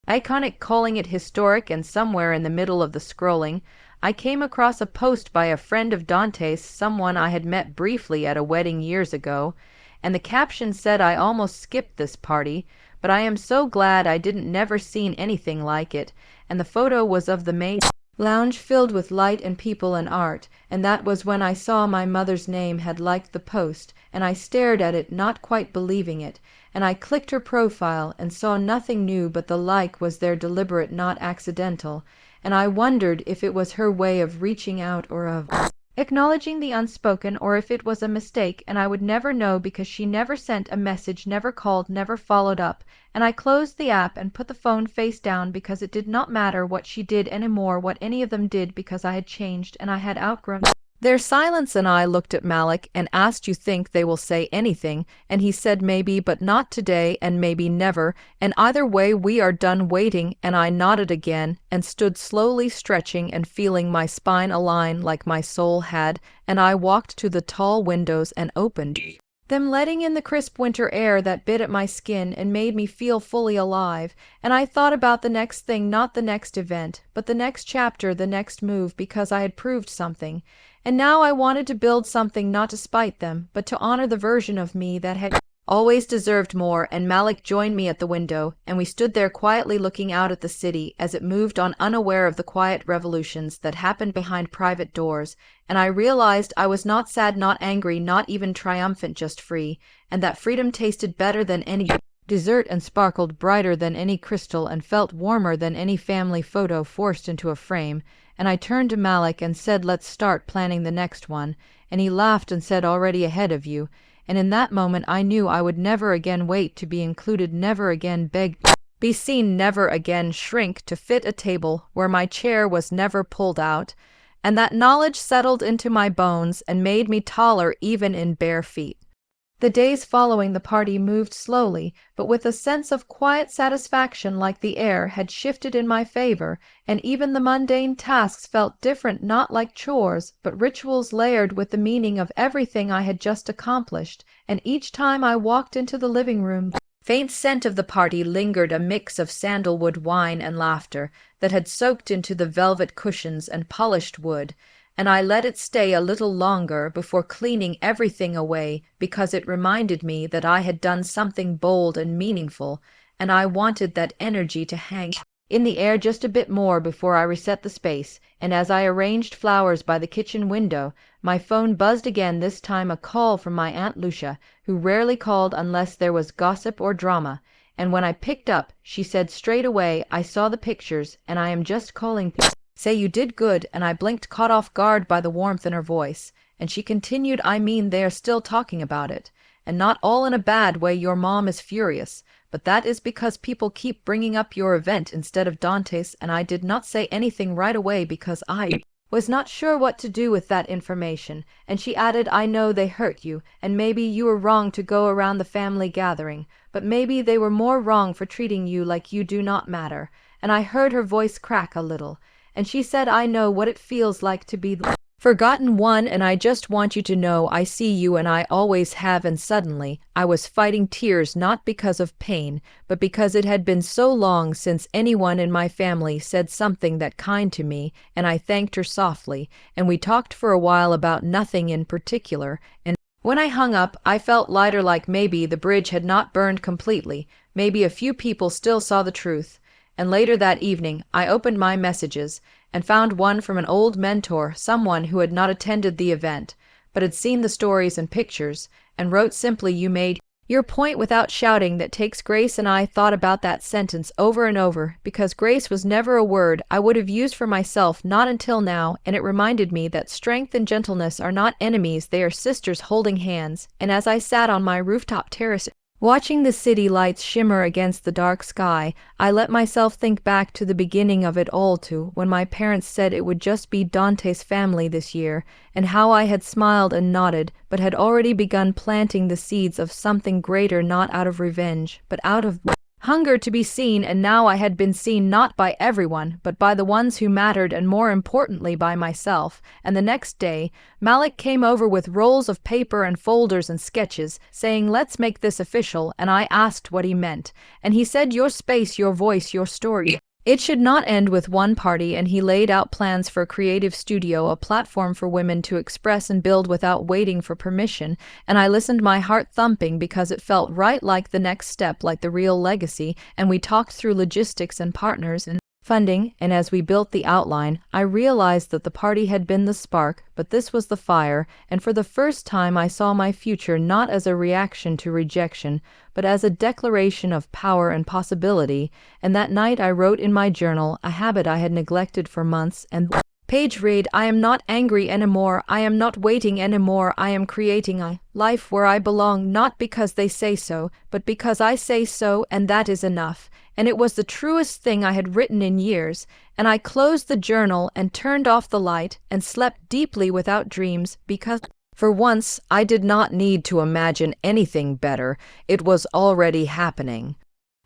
iconic, calling it historic, and somewhere in the middle of the scrolling, I came across a post by a friend of Dante's, someone I had met briefly at a wedding years ago, and the caption said, "I almost skipped this party, but I am so glad I didn't, never seen anything like it," and the photo was of the main lounge filled with light and people and art, and that was when I saw my mother's name had liked the post, and I stared at it, not quite believing it, and I clicked her profile and saw nothing new, but the like was there, deliberate, not accidental, and I wondered if it was her way of reaching out or of acknowledging the unspoken, or if it was a mistake, and I would never know because she never sent a message, never called, never followed up, and I closed the app and put the phone face down because it did not matter what she did anymore, what any of them did, because I had changed and I had outgrown their silence. And I looked at Malik and asked, "You think they will say anything?" And he said, "Maybe, but not today, and maybe never, and either way we are done waiting," and I nodded again and stood slowly stretching and feeling my spine align like my soul had, and I walked to the tall windows and opened them, letting in the crisp winter air that bit at my skin and made me feel fully alive, and I thought about the next thing, not the next event, but the next chapter, the next move, because I had proved something. And now I wanted to build something, not to spite them, but to honor the version of me that had always deserved more. And Malik joined me at the window, and we stood there quietly looking out at the city as it moved on, unaware of the quiet revolutions that happened behind private doors, and I realized I was not sad, not angry, not even triumphant, just free, and that freedom tasted better than any dessert and sparkled brighter than any crystal and felt warmer than any family photo forced into a frame. And I turned to Malik and said, "Let's start planning the next one," and he laughed and said, "Already ahead of you," and in that moment I knew I would never again wait to be included, never again beg, be seen, never again shrink to fit a table where my chair was never pulled out, and that knowledge settled into my bones and made me taller even in bare feet. The days following the party moved slowly, but with a sense of quiet satisfaction, like the air had shifted in my favor, and even the mundane tasks felt different, not like chores, but rituals layered with the meaning of everything I had just accomplished. And each time I walked into the living room, the faint scent of the party lingered, a mix of sandalwood, wine, and laughter that had soaked into the velvet cushions and polished wood, and I let it stay a little longer before cleaning everything away, because it reminded me that I had done something bold and meaningful, and I wanted that energy to hang in the air just a bit more before I reset the space. And as I arranged flowers by the kitchen window, my phone buzzed again, this time a call from my Aunt Lucia, who rarely called unless there was gossip or drama, and when I picked up, she said straight away, "I saw the pictures, and I am just calling say you did good," and I blinked, caught off guard by the warmth in her voice, and she continued, "I mean, they are still talking about it, and not all in a bad way. Your mom is furious, but that is because people keep bringing up your event instead of Dante's, and I did not say anything right away because I was not sure what to do with that information." And she added, "I know they hurt you, and maybe you were wrong to go around the family gathering, but maybe they were more wrong for treating you like you do not matter." And I heard her voice crack a little, and she said, "I know what it feels like to be Forgotten one, and I just want you to know I see you and I always have. And suddenly, I was fighting tears not because of pain, but because it had been so long since anyone in my family said something that kind to me, and I thanked her softly, and we talked for a while about nothing in particular, and when I hung up, I felt lighter, like maybe the bridge had not burned completely, maybe a few people still saw the truth. And later that evening, I opened my messages and found one from an old mentor, someone who had not attended the event, but had seen the stories and pictures, and wrote simply, "You made your point without shouting." That takes grace, and I thought about that sentence over and over, because grace was never a word I would have used for myself, not until now, and it reminded me that strength and gentleness are not enemies, they are sisters holding hands. And as I sat on my rooftop terrace, watching the city lights shimmer against the dark sky, I let myself think back to the beginning of it all, to when my parents said it would just be Dante's family this year, and how I had smiled and nodded, but had already begun planting the seeds of something greater, not out of revenge, but out of hunger to be seen. And now I had been seen not by everyone, but by the ones who mattered, and more importantly by myself. And the next day, Malik came over with rolls of paper and folders and sketches, saying, "Let's make this official," and I asked what he meant. And he said, "Your space, your voice, your story. It should not end with one party," and he laid out plans for a creative studio, a platform for women to express and build without waiting for permission. And I listened, my heart thumping, because it felt right, like the next step, like the real legacy. And we talked through logistics and partners and funding, and as we built the outline, I realized that the party had been the spark, but this was the fire, and for the first time I saw my future not as a reaction to rejection, but as a declaration of power and possibility. And that night I wrote in my journal, a habit I had neglected for months, and page read, "I am not angry anymore, I am not waiting anymore, I am creating a life where I belong, not because they say so, but because I say so, and that is enough." And it was the truest thing I had written in years, and I closed the journal and turned off the light and slept deeply without dreams, because for once I did not need to imagine anything better. It was already happening.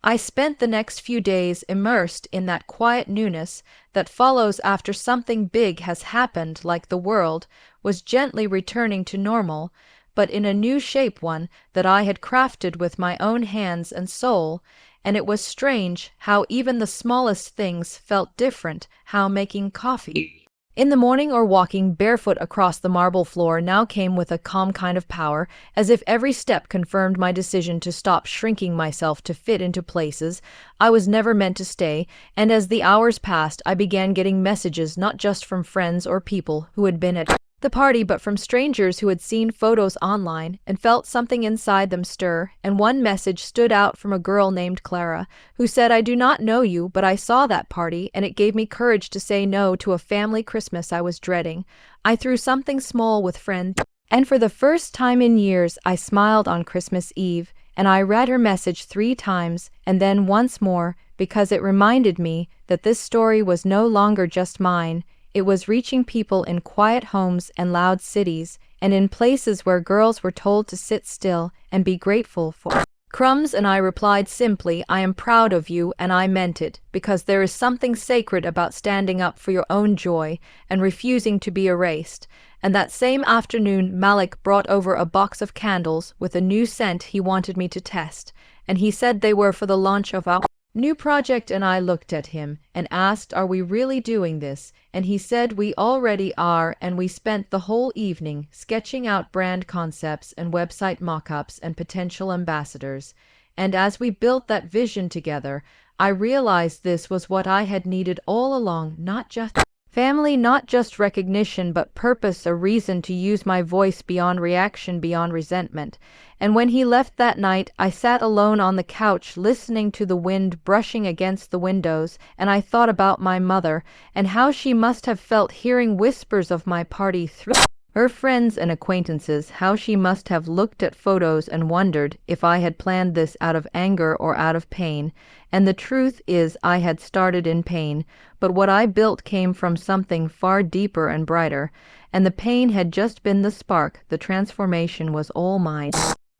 I spent the next few days immersed in that quiet newness that follows after something big has happened, like the world was gently returning to normal, but in a new shape, one that I had crafted with my own hands and soul. And it was strange how even the smallest things felt different, how making coffee in the morning or walking barefoot across the marble floor now came with a calm kind of power, as if every step confirmed my decision to stop shrinking myself to fit into places I was never meant to stay. And as the hours passed, I began getting messages not just from friends or people who had been at the party, but from strangers who had seen photos online and felt something inside them stir. And one message stood out from a girl named Clara, who said, "I do not know you, but I saw that party, and it gave me courage to say no to a family Christmas I was dreading. I threw something small with friends, and for the first time in years I smiled on Christmas Eve." And I read her message 3 times, and then once more, because it reminded me that this story was no longer just mine. It was reaching people in quiet homes and loud cities, and in places where girls were told to sit still and be grateful for crumbs. And I replied simply, "I am proud of you," and I meant it, because there is something sacred about standing up for your own joy and refusing to be erased. And that same afternoon, Malik brought over a box of candles with a new scent he wanted me to test, and he said they were for the launch of our new project. And I looked at him and asked, "Are we really doing this?" And he said, "We already are." And we spent the whole evening sketching out brand concepts and website mock-ups and potential ambassadors. And as we built that vision together, I realized this was what I had needed all along, not just family, not just recognition, but purpose, a reason to use my voice beyond reaction, beyond resentment. And when he left that night, I sat alone on the couch listening to the wind brushing against the windows, and I thought about my mother and how she must have felt hearing whispers of my party through her friends and acquaintances, how she must have looked at photos and wondered if I had planned this out of anger or out of pain. And the truth is, I had started in pain, but what I built came from something far deeper and brighter, and the pain had just been the spark. The transformation was all mine.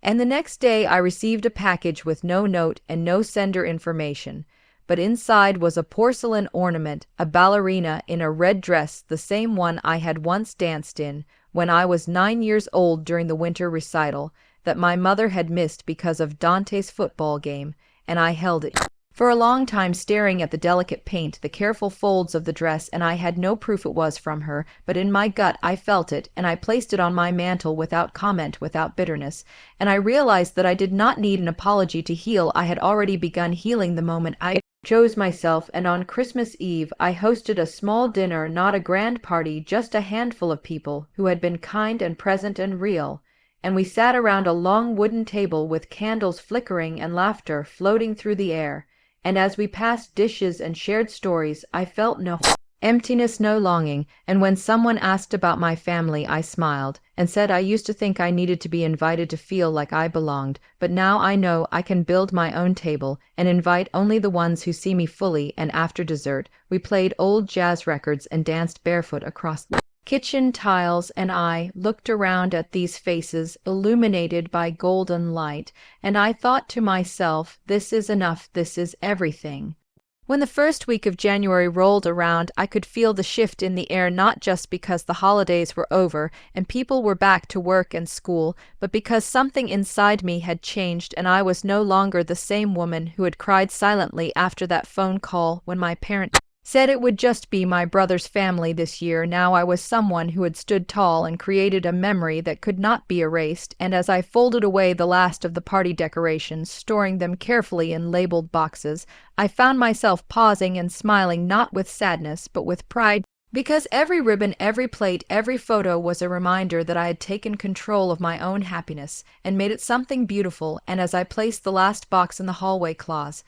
And the next day I received a package with no note and no sender information. but inside was a porcelain ornament, a ballerina in a red dress, the same one I had once danced in when I was 9 years old during the winter recital that my mother had missed because of Dante's football game, and I held it for a long time, staring at the delicate paint, the careful folds of the dress, and I had no proof it was from her, but in my gut I felt it, and I placed it on my mantle without comment, without bitterness, and I realized that I did not need an apology to heal. I had already begun healing the moment I chose myself, and on Christmas Eve I hosted a small dinner, not a grand party, just a handful of people who had been kind and present and real. And we sat around a long wooden table with candles flickering and laughter floating through the air. And as we passed dishes and shared stories, I felt no emptiness, no longing, and when someone asked about my family, I smiled and said I used to think I needed to be invited to feel like I belonged, but now I know I can build my own table and invite only the ones who see me fully. And after dessert, we played old jazz records and danced barefoot across the kitchen tiles, and I looked around at these faces illuminated by golden light, and I thought to myself, this is enough, this is everything. When the first week of January rolled around, I could feel the shift in the air, not just because the holidays were over and people were back to work and school, but because something inside me had changed, and I was no longer the same woman who had cried silently after that phone call when my parents said it would just be my brother's family this year. Now I was someone who had stood tall and created a memory that could not be erased, and as I folded away the last of the party decorations, storing them carefully in labeled boxes, I found myself pausing and smiling, not with sadness, but with pride, because every ribbon, every plate, every photo was a reminder that I had taken control of my own happiness and made it something beautiful. And as I placed the last box in the hallway closet,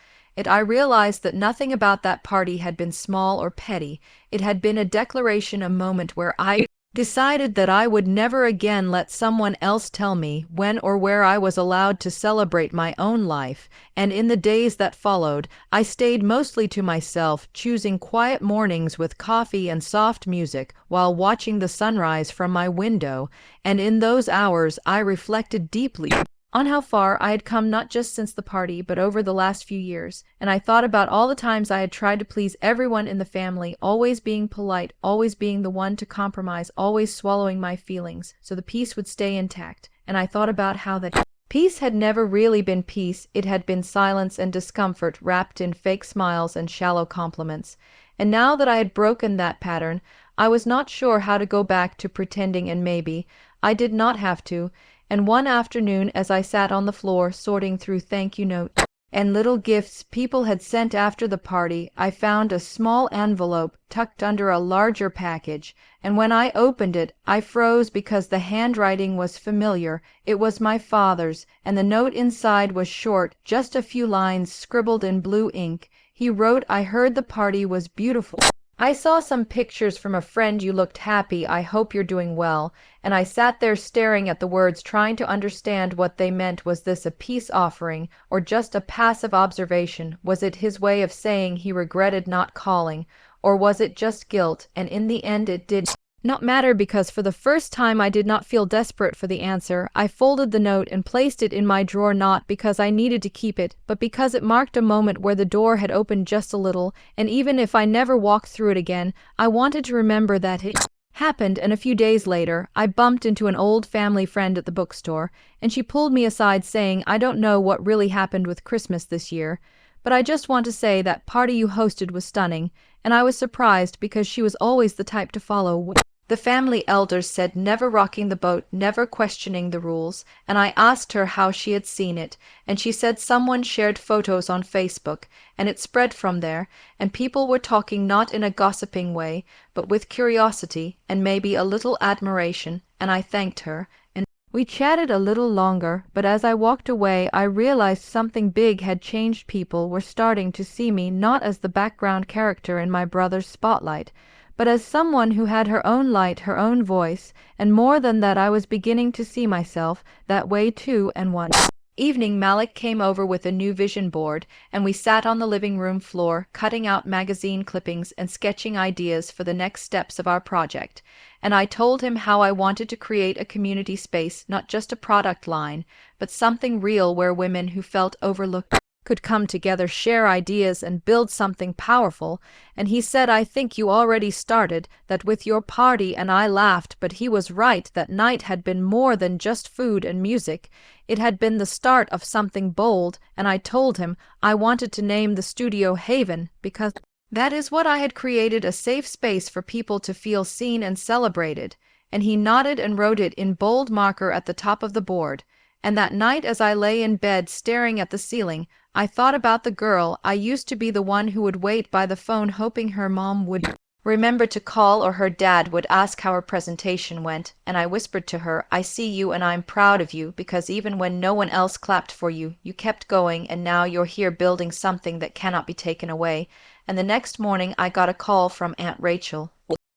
I realized that nothing about that party had been small or petty. It had been a declaration, a moment where I decided that I would never again let someone else tell me when or where I was allowed to celebrate my own life. And in the days that followed, I stayed mostly to myself, choosing quiet mornings with coffee and soft music while watching the sunrise from my window. And in those hours, I reflected deeply on how far I had come, not just since the party, but over the last few years, and I thought about all the times I had tried to please everyone in the family, always being polite, always being the one to compromise, always swallowing my feelings so the peace would stay intact, and I thought about how that peace had never really been peace. It had been silence and discomfort wrapped in fake smiles and shallow compliments. And now that I had broken that pattern, I was not sure how to go back to pretending, and maybe I did not have to. And one afternoon, as I sat on the floor sorting through thank you notes and little gifts people had sent after the party, I found a small envelope tucked under a larger package, and when I opened it, I froze because the handwriting was familiar. It was my father's, and the note inside was short, just a few lines scribbled in blue ink. He wrote, "I heard the party was beautiful. I saw some pictures from a friend. You looked happy. I hope you're doing well." And I sat there staring at the words, trying to understand what they meant. Was this a peace offering, or just a passive observation? Was it his way of saying he regretted not calling, or was it just guilt? And in the end it did not matter, because for the first time I did not feel desperate for the answer. I folded the note and placed it in my drawer, not because I needed to keep it, but because it marked a moment where the door had opened just a little, and even if I never walked through it again, I wanted to remember that it happened. And a few days later, I bumped into an old family friend at the bookstore, and she pulled me aside saying, "I don't know what really happened with Christmas this year, but I just want to say that party you hosted was stunning." And I was surprised, because she was always the type to follow the family elders said, never rocking the boat, never questioning the rules. And I asked her how she had seen it, and she said someone shared photos on Facebook, and it spread from there, and people were talking, not in a gossiping way, but with curiosity and maybe a little admiration. And I thanked her, and we chatted a little longer, but as I walked away, I realized something big had changed. People were starting to see me not as the background character in my brother's spotlight, but as someone who had her own light, her own voice, and more than that, I was beginning to see myself that way too. And one evening Malik came over with a new vision board, and we sat on the living room floor, cutting out magazine clippings and sketching ideas for the next steps of our project. And I told him how I wanted to create a community space, not just a product line, but something real, where women who felt overlooked could come together, share ideas, and build something powerful, and he said, I think you already started that with your party, and I laughed, but he was right. That night had been more than just food and music. It had been the start of something bold, and I told him I wanted to name the studio Haven because that is what I had created, a safe space for people to feel seen and celebrated. And he nodded and wrote it in bold marker at the top of the board. And that night as I lay in bed staring at the ceiling, I thought about the girl. I used to be the one who would wait by the phone hoping her mom would remember to call or her dad would ask how her presentation went, and I whispered to her, I see you and I'm proud of you, because even when no one else clapped for you, you kept going, and now you're here building something that cannot be taken away. And the next morning I got a call from Aunt Rachel,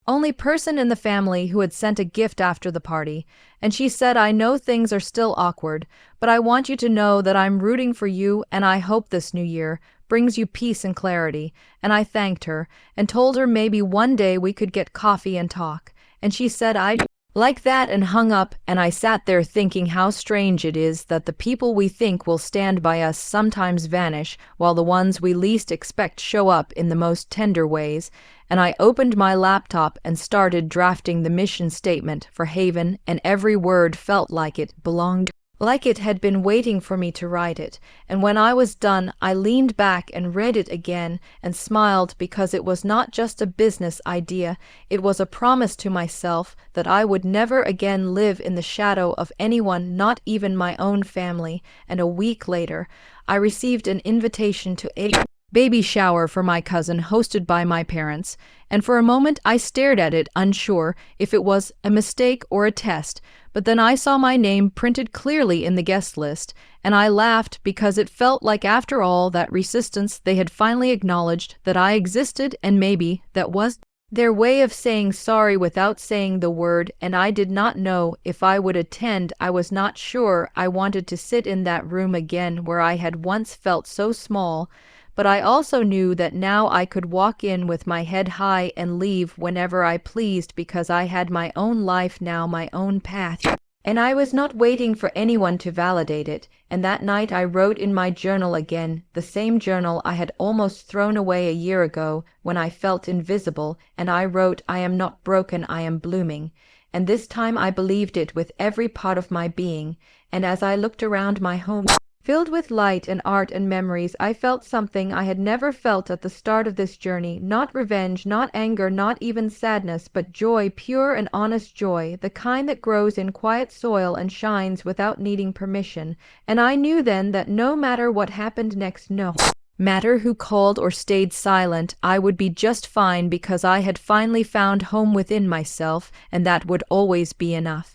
only person in the family who had sent a gift after the party, and she said, I know things are still awkward, but I want you to know that I'm rooting for you, and I hope this new year brings you peace and clarity. And I thanked her and told her maybe one day we could get coffee and talk, and she said I'd like that and hung up. And I sat there thinking how strange it is that the people we think will stand by us sometimes vanish, while the ones we least expect show up in the most tender ways. And I opened my laptop and started drafting the mission statement for Haven, and every word felt like it belonged, like it had been waiting for me to write it. And when I was done, I leaned back and read it again and smiled, because it was not just a business idea, it was a promise to myself that I would never again live in the shadow of anyone, not even my own family. And a week later, I received an invitation to a baby shower for my cousin, hosted by my parents, and for a moment I stared at it, unsure if it was a mistake or a test. But then I saw my name printed clearly in the guest list, and I laughed, because it felt like after all that resistance they had finally acknowledged that I existed, and maybe that was their way of saying sorry without saying the word. And I did not know if I would attend. I was not sure I wanted to sit in that room again where I had once felt so small. But I also knew that now I could walk in with my head high and leave whenever I pleased, because I had my own life now, my own path, and I was not waiting for anyone to validate it. And that night I wrote in my journal again, the same journal I had almost thrown away a year ago when I felt invisible, and I wrote, I am not broken, I am blooming. And this time I believed it with every part of my being. And as I looked around my home, filled with light and art and memories, I felt something I had never felt at the start of this journey. Not revenge, not anger, not even sadness, but joy, pure and honest joy, the kind that grows in quiet soil and shines without needing permission. And I knew then that no matter what happened next, no matter who called or stayed silent, I would be just fine, because I had finally found home within myself, and that would always be enough.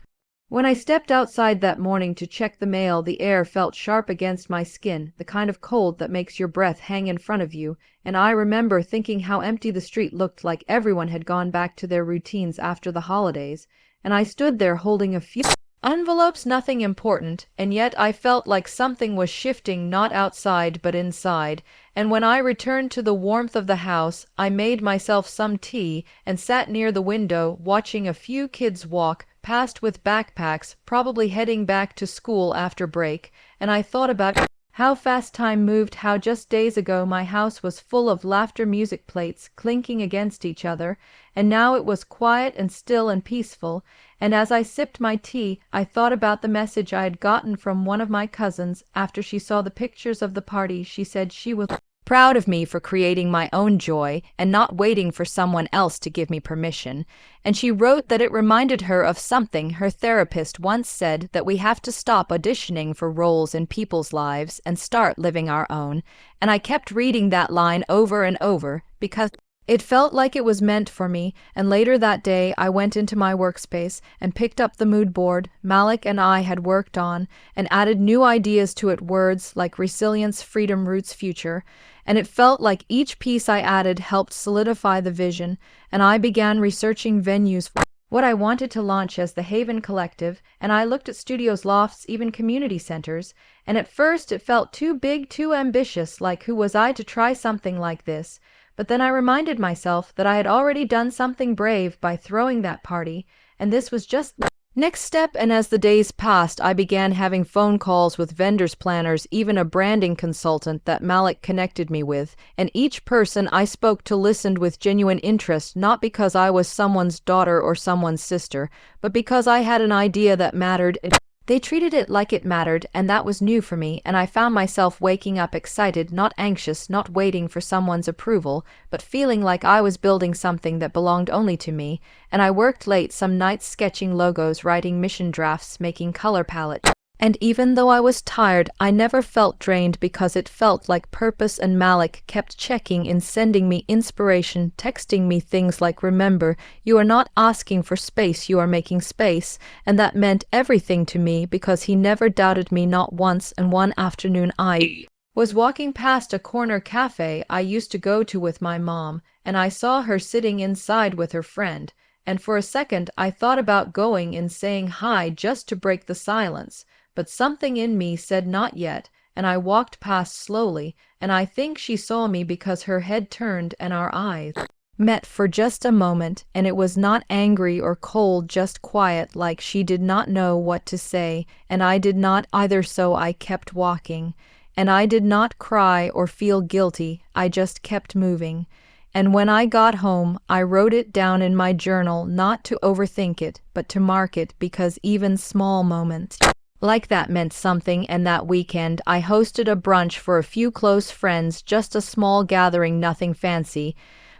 When I stepped outside that morning to check the mail, the air felt sharp against my skin, the kind of cold that makes your breath hang in front of you, and I remember thinking how empty the street looked, like everyone had gone back to their routines after the holidays. And I stood there holding a few envelopes, nothing important, and yet I felt like something was shifting, not outside but inside. And when I returned to the warmth of the house, I made myself some tea and sat near the window watching a few kids walk past with backpacks, probably heading back to school after break. And I thought about how fast time moved, how just days ago my house was full of laughter, music plates clinking against each other, and now it was quiet and still and peaceful. And as I sipped my tea, I thought about the message I had gotten from one of my cousins after she saw the pictures of the party. She said she was proud of me for creating my own joy and not waiting for someone else to give me permission. And she wrote that it reminded her of something her therapist once said, that we have to stop auditioning for roles in people's lives and start living our own. And I kept reading that line over and over, because it felt like it was meant for me. And later that day I went into my workspace and picked up the mood board Malik and I had worked on, and added new ideas to it, words like resilience, freedom, roots, future. And it felt like each piece I added helped solidify the vision, and I began researching venues for what I wanted to launch as the Haven Collective. And I looked at studios, lofts, even community centers, and at first it felt too big, too ambitious, like who was I to try something like this? But then I reminded myself that I had already done something brave by throwing that party, and this was just Next step, and as the days passed, I began having phone calls with vendors, planners, even a branding consultant that Malik connected me with, and each person I spoke to listened with genuine interest, not because I was someone's daughter or someone's sister, but because I had an idea that mattered. They treated it like it mattered, and that was new for me, and I found myself waking up excited, not anxious, not waiting for someone's approval, but feeling like I was building something that belonged only to me, and I worked late some nights sketching logos, writing mission drafts, making color palettes. And even though I was tired, I never felt drained because it felt like purpose, and Malik kept checking in, sending me inspiration, texting me things like, "Remember, you are not asking for space, you are making space," and that meant everything to me because he never doubted me, not once. And one afternoon I was walking past a corner cafe I used to go to with my mom, and I saw her sitting inside with her friend, and for a second I thought about going and saying hi just to break the silence. But something in me said not yet, and I walked past slowly, and I think she saw me because her head turned and our eyes met for just a moment, and it was not angry or cold, just quiet, like she did not know what to say, and I did not either, so I kept walking. And I did not cry or feel guilty, I just kept moving. And when I got home, I wrote it down in my journal, not to overthink it, but to mark it, because even small moments like that meant something. And that weekend, I hosted a brunch for a few close friends, just a small gathering, nothing fancy.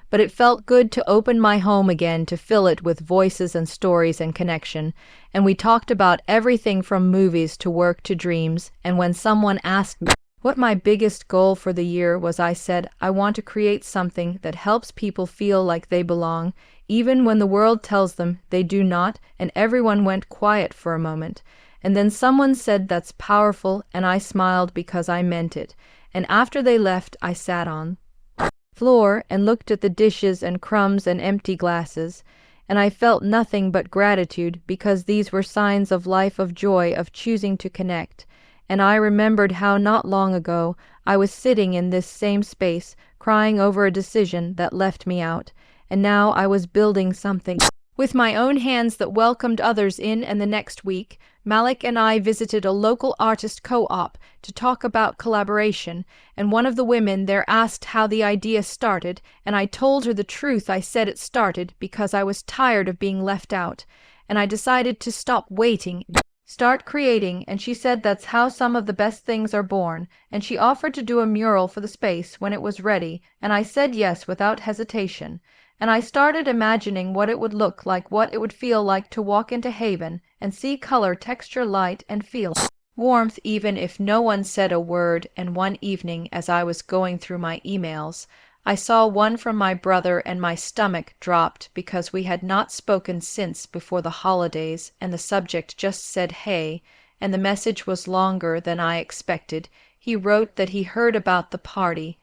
But it felt good to open my home again, to fill it with voices and stories and connection. And we talked about everything from movies to work to dreams. And when someone asked me what my biggest goal for the year was, I said, I want to create something that helps people feel like they belong, even when the world tells them they do not. And everyone went quiet for a moment. And then someone said, "That's powerful," and I smiled because I meant it. And after they left, I sat on the floor and looked at the dishes and crumbs and empty glasses, and I felt nothing but gratitude, because these were signs of life, of joy, of choosing to connect. And I remembered how not long ago I was sitting in this same space, crying over a decision that left me out, and now I was building something with my own hands that welcomed others in. And the next week, Malik and I visited a local artist co-op to talk about collaboration, and one of the women there asked how the idea started, and I told her the truth. I said it started because I was tired of being left out, and I decided to stop waiting, start creating. And she said that's how some of the best things are born, and she offered to do a mural for the space when it was ready, and I said yes without hesitation. And I started imagining what it would look like, what it would feel like to walk into Haven and see color, texture, light, and feel warmth, even if no one said a word. And one evening, as I was going through my emails, I saw one from my brother, and my stomach dropped, because we had not spoken since before the holidays, and the subject just said "Hey," and the message was longer than I expected. He wrote that he heard about the party,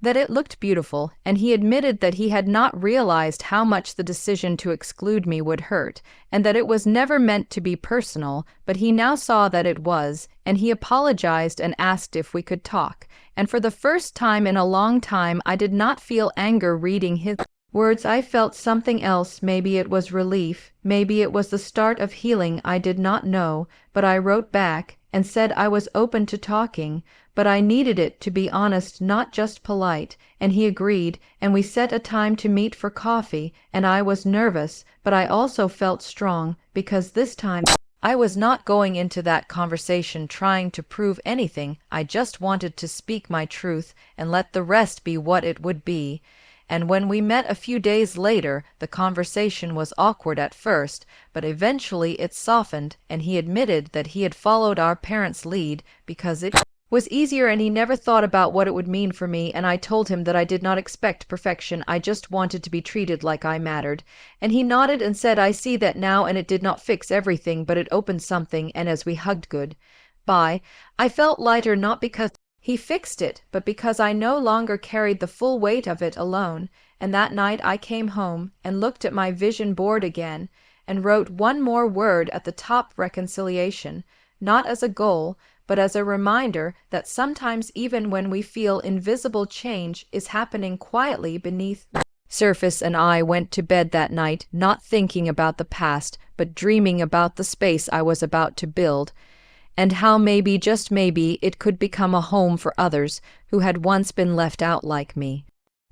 that it looked beautiful, and he admitted that he had not realized how much the decision to exclude me would hurt, and that it was never meant to be personal, but he now saw that it was, and he apologized and asked if we could talk. And for the first time in a long time, I did not feel anger reading his words. I felt something else. Maybe it was relief, maybe it was the start of healing, I did not know, but I wrote back and said I was open to talking, but I needed it to be honest, not just polite. And he agreed, and we set a time to meet for coffee, and I was nervous, but I also felt strong, because this time I was not going into that conversation trying to prove anything. I just wanted to speak my truth and let the rest be what it would be. And when we met a few days later, the conversation was awkward at first, but eventually it softened, and he admitted that he had followed our parents' lead because it was easier, and he never thought about what it would mean for me. And I told him that I did not expect perfection, I just wanted to be treated like I mattered. And he nodded and said, "I see that now," and it did not fix everything, but it opened something. And as we hugged goodbye, I felt lighter, not because he fixed it, but because I no longer carried the full weight of it alone. And that night I came home and looked at my vision board again and wrote one more word at the top: reconciliation, not as a goal, but as a reminder that sometimes, even when we feel invisible, change is happening quietly beneath the surface. And I went to bed that night not thinking about the past, but dreaming about the space I was about to build, and how maybe, just maybe, it could become a home for others who had once been left out like me.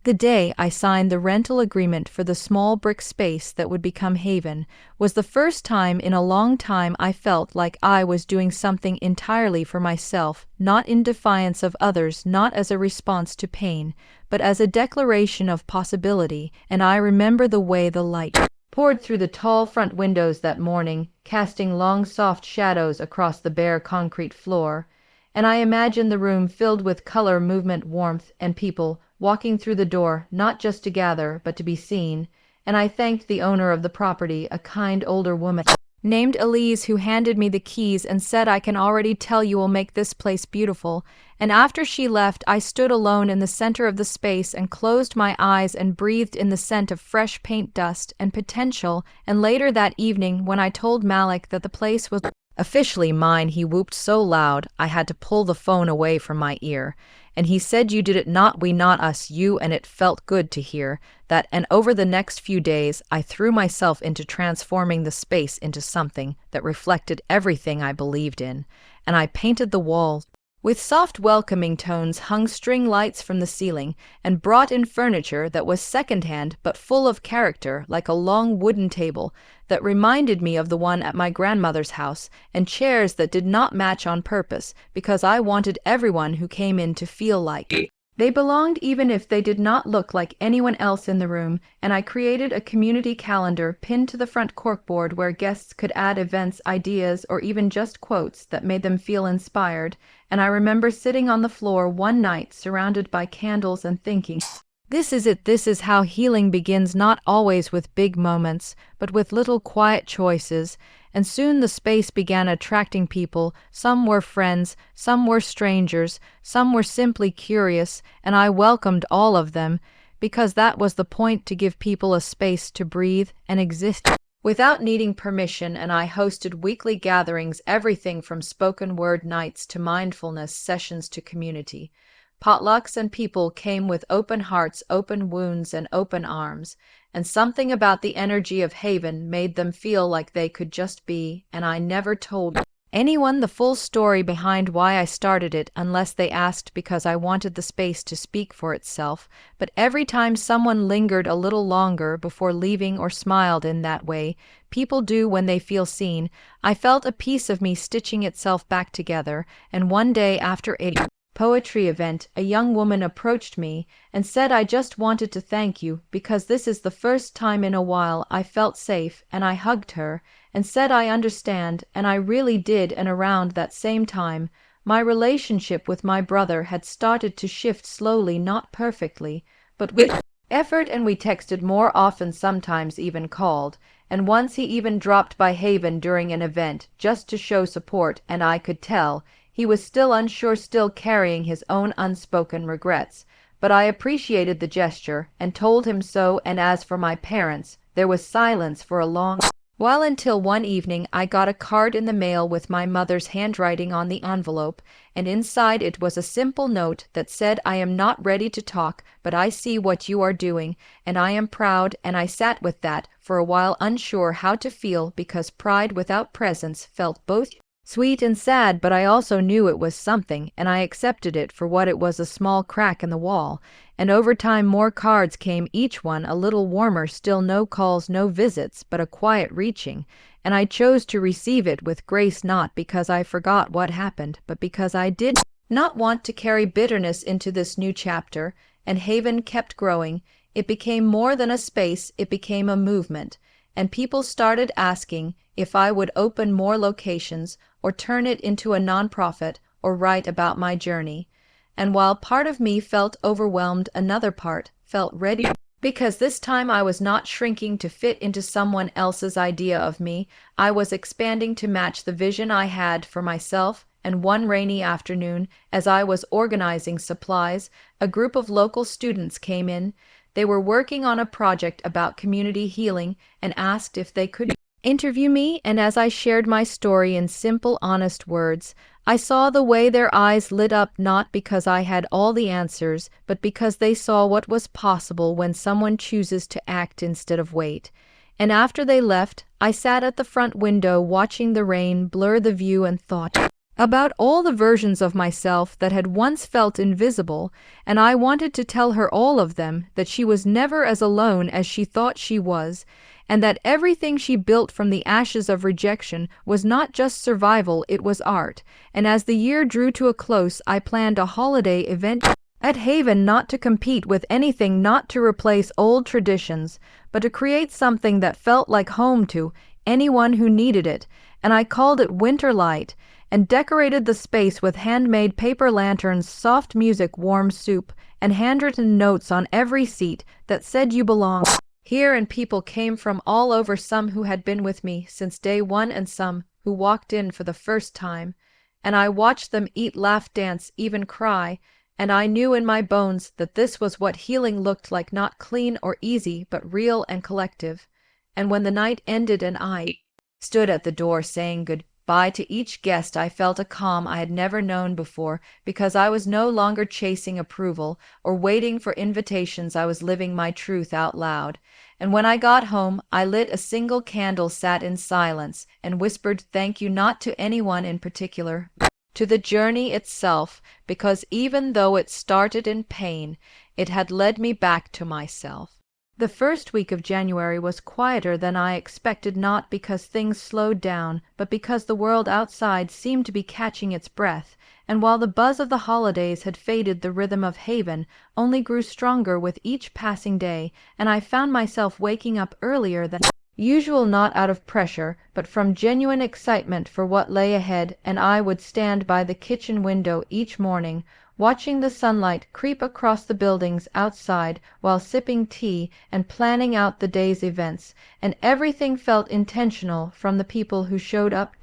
The day I signed the rental agreement for the small brick space that would become Haven was the first time in a long time I felt like I was doing something entirely for myself, not in defiance of others, not as a response to pain, but as a declaration of possibility. And I remember the way the light poured through the tall front windows that morning, casting long soft shadows across the bare concrete floor, and I imagined the room filled with color, movement, warmth, and people walking through the door, not just to gather, but to be seen, and I thanked the owner of the property, a kind older woman named Elise, who handed me the keys and said, "I can already tell you will make this place beautiful." And after she left, I stood alone in the center of the space and closed my eyes and breathed in the scent of fresh paint dust and potential, and later that evening, when I told Malik that the place was officially mine, he whooped so loud I had to pull the phone away from my ear. And he said, "You did it, not we, not us, you," and it felt good to hear that. And over the next few days, I threw myself into transforming the space into something that reflected everything I believed in, and I painted the walls with soft welcoming tones, hung string lights from the ceiling, and brought in furniture that was second-hand but full of character, like a long wooden table that reminded me of the one at my grandmother's house, and chairs that did not match on purpose, because I wanted everyone who came in to feel like they belonged, even if they did not look like anyone else in the room. And I created a community calendar pinned to the front corkboard where guests could add events, ideas, or even just quotes that made them feel inspired. And I remember sitting on the floor one night surrounded by candles and thinking, this is it, this is how healing begins, not always with big moments, but with little quiet choices. And soon the space began attracting people. Some were friends, some were strangers, some were simply curious, and I welcomed all of them, because that was the point, to give people a space to breathe and exist without needing permission. And I hosted weekly gatherings, everything from spoken word nights to mindfulness sessions to community potlucks, and people came with open hearts, open wounds, and open arms, and something about the energy of Haven made them feel like they could just be. And I never told anyone the full story behind why I started it unless they asked, because I wanted the space to speak for itself. But every time someone lingered a little longer before leaving or smiled in that way people do when they feel seen, I felt a piece of me stitching itself back together. And one day after a poetry event, a young woman approached me and said, "I just wanted to thank you, because this is the first time in a while I felt safe." And I hugged her and said, "I understand," and I really did. And around that same time, my relationship with my brother had started to shift slowly, not perfectly, but with effort, and we texted more often, sometimes even called. And once he even dropped by Haven during an event, just to show support, and I could tell he was still unsure, still carrying his own unspoken regrets. But I appreciated the gesture, and told him so. And as for my parents, there was silence for a long while, until one evening I got a card in the mail with my mother's handwriting on the envelope, and inside it was a simple note that said, "I am not ready to talk, but I see what you are doing, and I am proud." And I sat with that for a while, unsure how to feel, because pride without presence felt both sweet and sad. But I also knew it was something, and I accepted it for what it was, a small crack in the wall. And over time more cards came, each one a little warmer still. No calls, no visits, but a quiet reaching. And I chose to receive it with grace, not because I forgot what happened, but because I did not want to carry bitterness into this new chapter. And Haven kept growing. It became more than a space, it became a movement. And people started asking if I would open more locations, or turn it into a nonprofit, or write about my journey. And while part of me felt overwhelmed, another part felt ready, because this time I was not shrinking to fit into someone else's idea of me. I was expanding to match the vision I had for myself. And one rainy afternoon, as I was organizing supplies, a group of local students came in. They were working on a project about community healing, and asked if they could interview me. And as I shared my story in simple, honest words, I saw the way their eyes lit up, not because I had all the answers, but because they saw what was possible when someone chooses to act instead of wait. And after they left, I sat at the front window watching the rain blur the view and thought about all the versions of myself that had once felt invisible, and I wanted to tell her all of them, that she was never as alone as she thought she was, and that everything she built from the ashes of rejection was not just survival, it was art. And as the year drew to a close, I planned a holiday event at Haven, not to compete with anything, not to replace old traditions, but to create something that felt like home to anyone who needed it. And I called it Winter Light, and decorated the space with handmade paper lanterns, soft music, warm soup, and handwritten notes on every seat that said you belong here. And people came from all over, some who had been with me since day one and some who walked in for the first time. And I watched them eat, laugh, dance, even cry, and I knew in my bones that this was what healing looked like, not clean or easy, but real and collective. And when the night ended and I stood at the door saying goodbye to each guest, I felt a calm I had never known before, because I was no longer chasing approval or waiting for invitations. I was living my truth out loud. And when I got home, I lit a single candle, sat in silence, and whispered thank you, not to anyone in particular, to the journey itself, because even though it started in pain, it had led me back to myself. The first week of January was quieter than I expected, not because things slowed down, but because the world outside seemed to be catching its breath, and while the buzz of the holidays had faded, the rhythm of Haven only grew stronger with each passing day, and I found myself waking up earlier than usual, not out of pressure, but from genuine excitement for what lay ahead. And I would stand by the kitchen window each morning, watching the sunlight creep across the buildings outside while sipping tea and planning out the day's events, and everything felt intentional, from the people who showed up,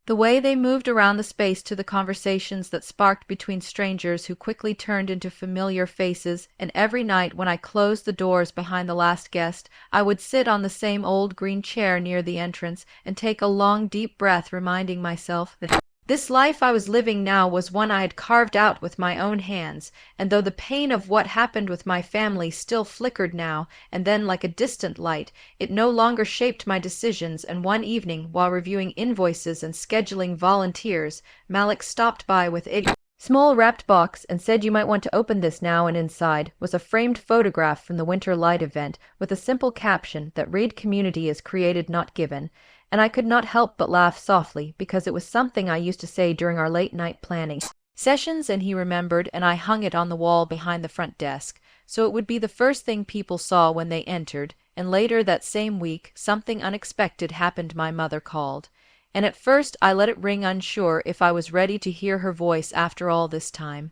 the way they moved around the space, to the conversations that sparked between strangers who quickly turned into familiar faces. And every night when I closed the doors behind the last guest, I would sit on the same old green chair near the entrance and take a long deep breath, reminding myself that this life I was living now was one I had carved out with my own hands, and though the pain of what happened with my family still flickered now and then like a distant light, it no longer shaped my decisions. And one evening, while reviewing invoices and scheduling volunteers, Malik stopped by with a small wrapped box and said, "You might want to open this now." And inside was a framed photograph from the Winter Light event with a simple caption that read, "Community is created, not given." And I could not help but laugh softly, because it was something I used to say during our late-night planning sessions, and he remembered, and I hung it on the wall behind the front desk, so it would be the first thing people saw when they entered. And later that same week, something unexpected happened. My mother called, and at first I let it ring, unsure if I was ready to hear her voice after all this time.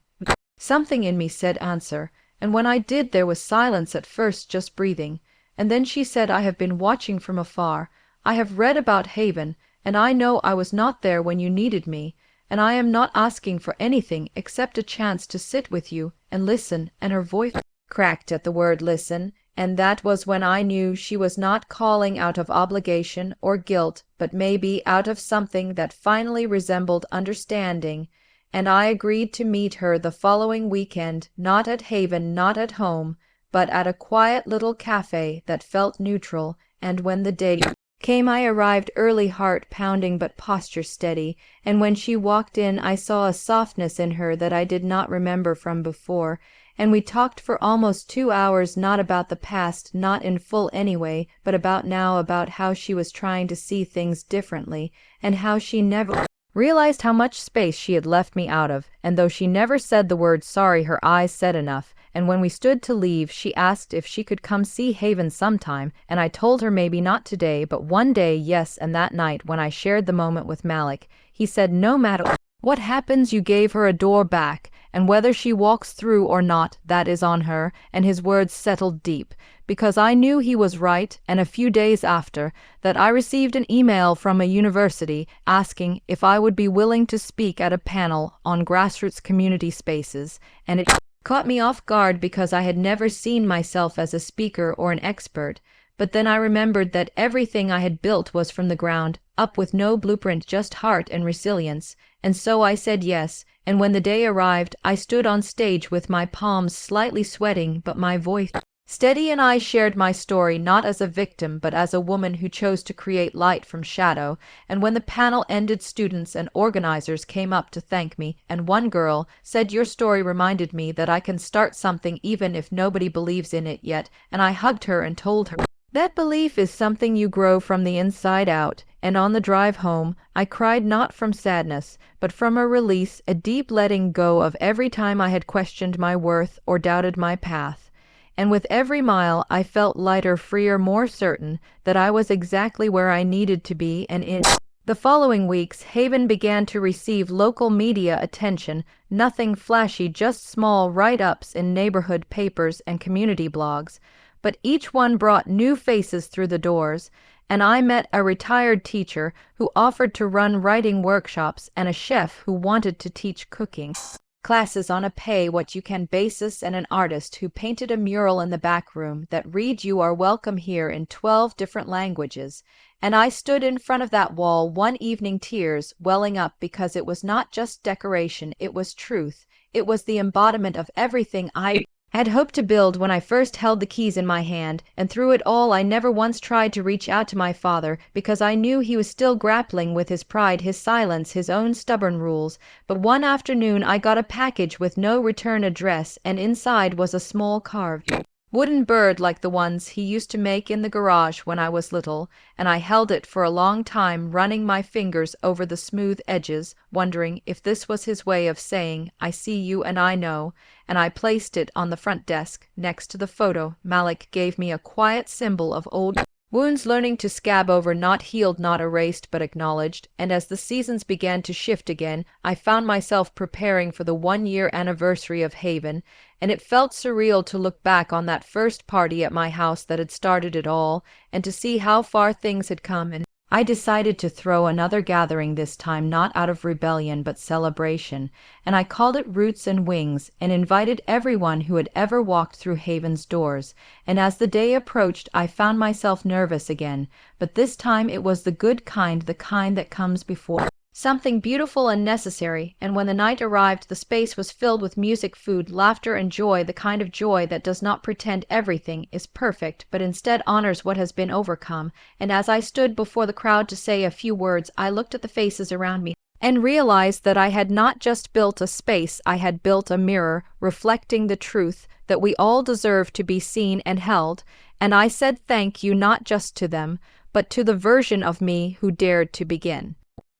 Something in me said answer, and when I did there was silence at first, just breathing. And then she said, "I have been watching from afar. I have read about Haven, and I know I was not there when you needed me, and I am not asking for anything except a chance to sit with you and listen." And her voice cracked at the word listen, and that was when I knew she was not calling out of obligation or guilt, but maybe out of something that finally resembled understanding. And I agreed to meet her the following weekend, not at Haven, not at home, but at a quiet little cafe that felt neutral. And when the day came, I arrived early, heart pounding but posture steady, and when she walked in I saw a softness in her that I did not remember from before, and we talked for almost 2 hours, not about the past, not in full anyway, but about now, about how she was trying to see things differently, and how she never realized how much space she had left me out of. And though she never said the word sorry, her eyes said enough. And when we stood to leave, she asked if she could come see Haven sometime, and I told her maybe not today, but one day, yes. And that night, when I shared the moment with Malik, he said, "No matter what happens, you gave her a door back, and whether she walks through or not, that is on her." And his words settled deep, because I knew he was right. And a few days after that, I received an email from a university asking if I would be willing to speak at a panel on grassroots community spaces, and it caught me off guard because I had never seen myself as a speaker or an expert. But then I remembered that everything I had built was from the ground up, with no blueprint, just heart and resilience. And so I said yes, and when the day arrived, I stood on stage with my palms slightly sweating, but my voice Steady and I shared my story not as a victim but as a woman who chose to create light from shadow, and when the panel ended, students and organizers came up to thank me, and one girl said, "Your story reminded me that I can start something even if nobody believes in it yet," and I hugged her and told her, "That belief is something you grow from the inside out," and on the drive home, I cried not from sadness, but from a release, a deep letting go of every time I had questioned my worth or doubted my path. And with every mile I felt lighter, freer, more certain that I was exactly where I needed to be. And in the following weeks, Haven began to receive local media attention, nothing flashy, just small write-ups in neighborhood papers and community blogs. But each one brought new faces through the doors, and I met a retired teacher who offered to run writing workshops and a chef who wanted to teach cooking classes on a pay-what-you-can basis, and an artist who painted a mural in the back room that read "You are welcome here" in 12 different languages. And I stood in front of that wall one evening, tears welling up, because it was not just decoration, it was truth. It was the embodiment of everything I had hoped to build when I first held the keys in my hand, and through it all I never once tried to reach out to my father, because I knew he was still grappling with his pride, his silence, his own stubborn rules. But one afternoon I got a package with no return address, and inside was a small carved wooden bird like the ones he used to make in the garage when I was little, and I held it for a long time, running my fingers over the smooth edges, wondering if this was his way of saying, "I see you and I know," and I placed it on the front desk, next to the photo Malik gave me, a quiet symbol of old wounds learning to scab over, not healed, not erased, but acknowledged. And as the seasons began to shift again, I found myself preparing for the 1-year anniversary of Haven, and it felt surreal to look back on that first party at my house that had started it all, and to see how far things had come. And I decided to throw another gathering, this time not out of rebellion but celebration, and I called it Roots and Wings, and invited everyone who had ever walked through Haven's doors. And as the day approached, I found myself nervous again, but this time it was the good kind, the kind that comes before something beautiful and necessary. And when the night arrived, the space was filled with music, food, laughter, and joy, the kind of joy that does not pretend everything is perfect, but instead honors what has been overcome. And as I stood before the crowd to say a few words, I looked at the faces around me and realized that I had not just built a space, I had built a mirror reflecting the truth that we all deserve to be seen and held. And I said thank you not just to them, but to the version of me who dared to begin.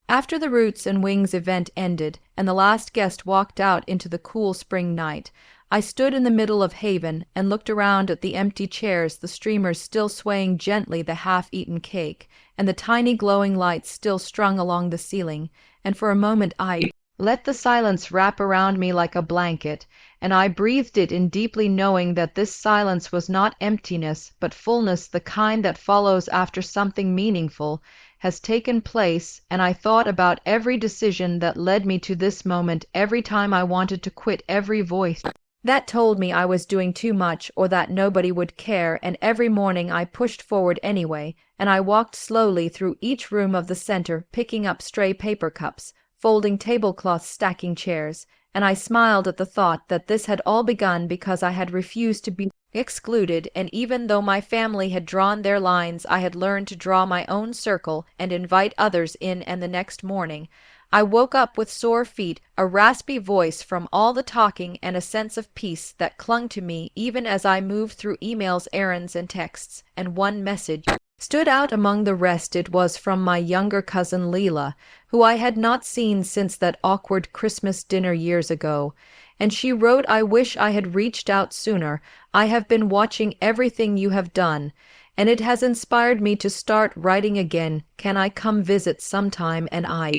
After the Roots and Wings event ended, and the last guest walked out into the cool spring night, I stood in the middle of Haven and looked around at the empty chairs, the streamers still swaying gently, the half-eaten cake, and the tiny glowing lights still strung along the ceiling, and for a moment I let the silence wrap around me like a blanket, and I breathed it in deeply, knowing that this silence was not emptiness, but fullness, the kind that follows after something meaningful has taken place. And I thought about every decision that led me to this moment, every time I wanted to quit, every voice that told me I was doing too much or that nobody would care, and every morning I pushed forward anyway, and I walked slowly through each room of the center, picking up stray paper cups, folding tablecloths, stacking chairs, and I smiled at the thought that this had all begun because I had refused to be excluded. And even though my family had drawn their lines, I had learned to draw my own circle and invite others in. And the next morning I woke up with sore feet, a raspy voice from all the talking, and a sense of peace that clung to me even as I moved through emails, errands, and texts. And one message stood out among the rest. It was from my younger cousin Leela, who I had not seen since that awkward Christmas dinner years ago. And she wrote, "I wish I had reached out sooner. I have been watching everything you have done, and it has inspired me to start writing again. Can I come visit sometime?" And I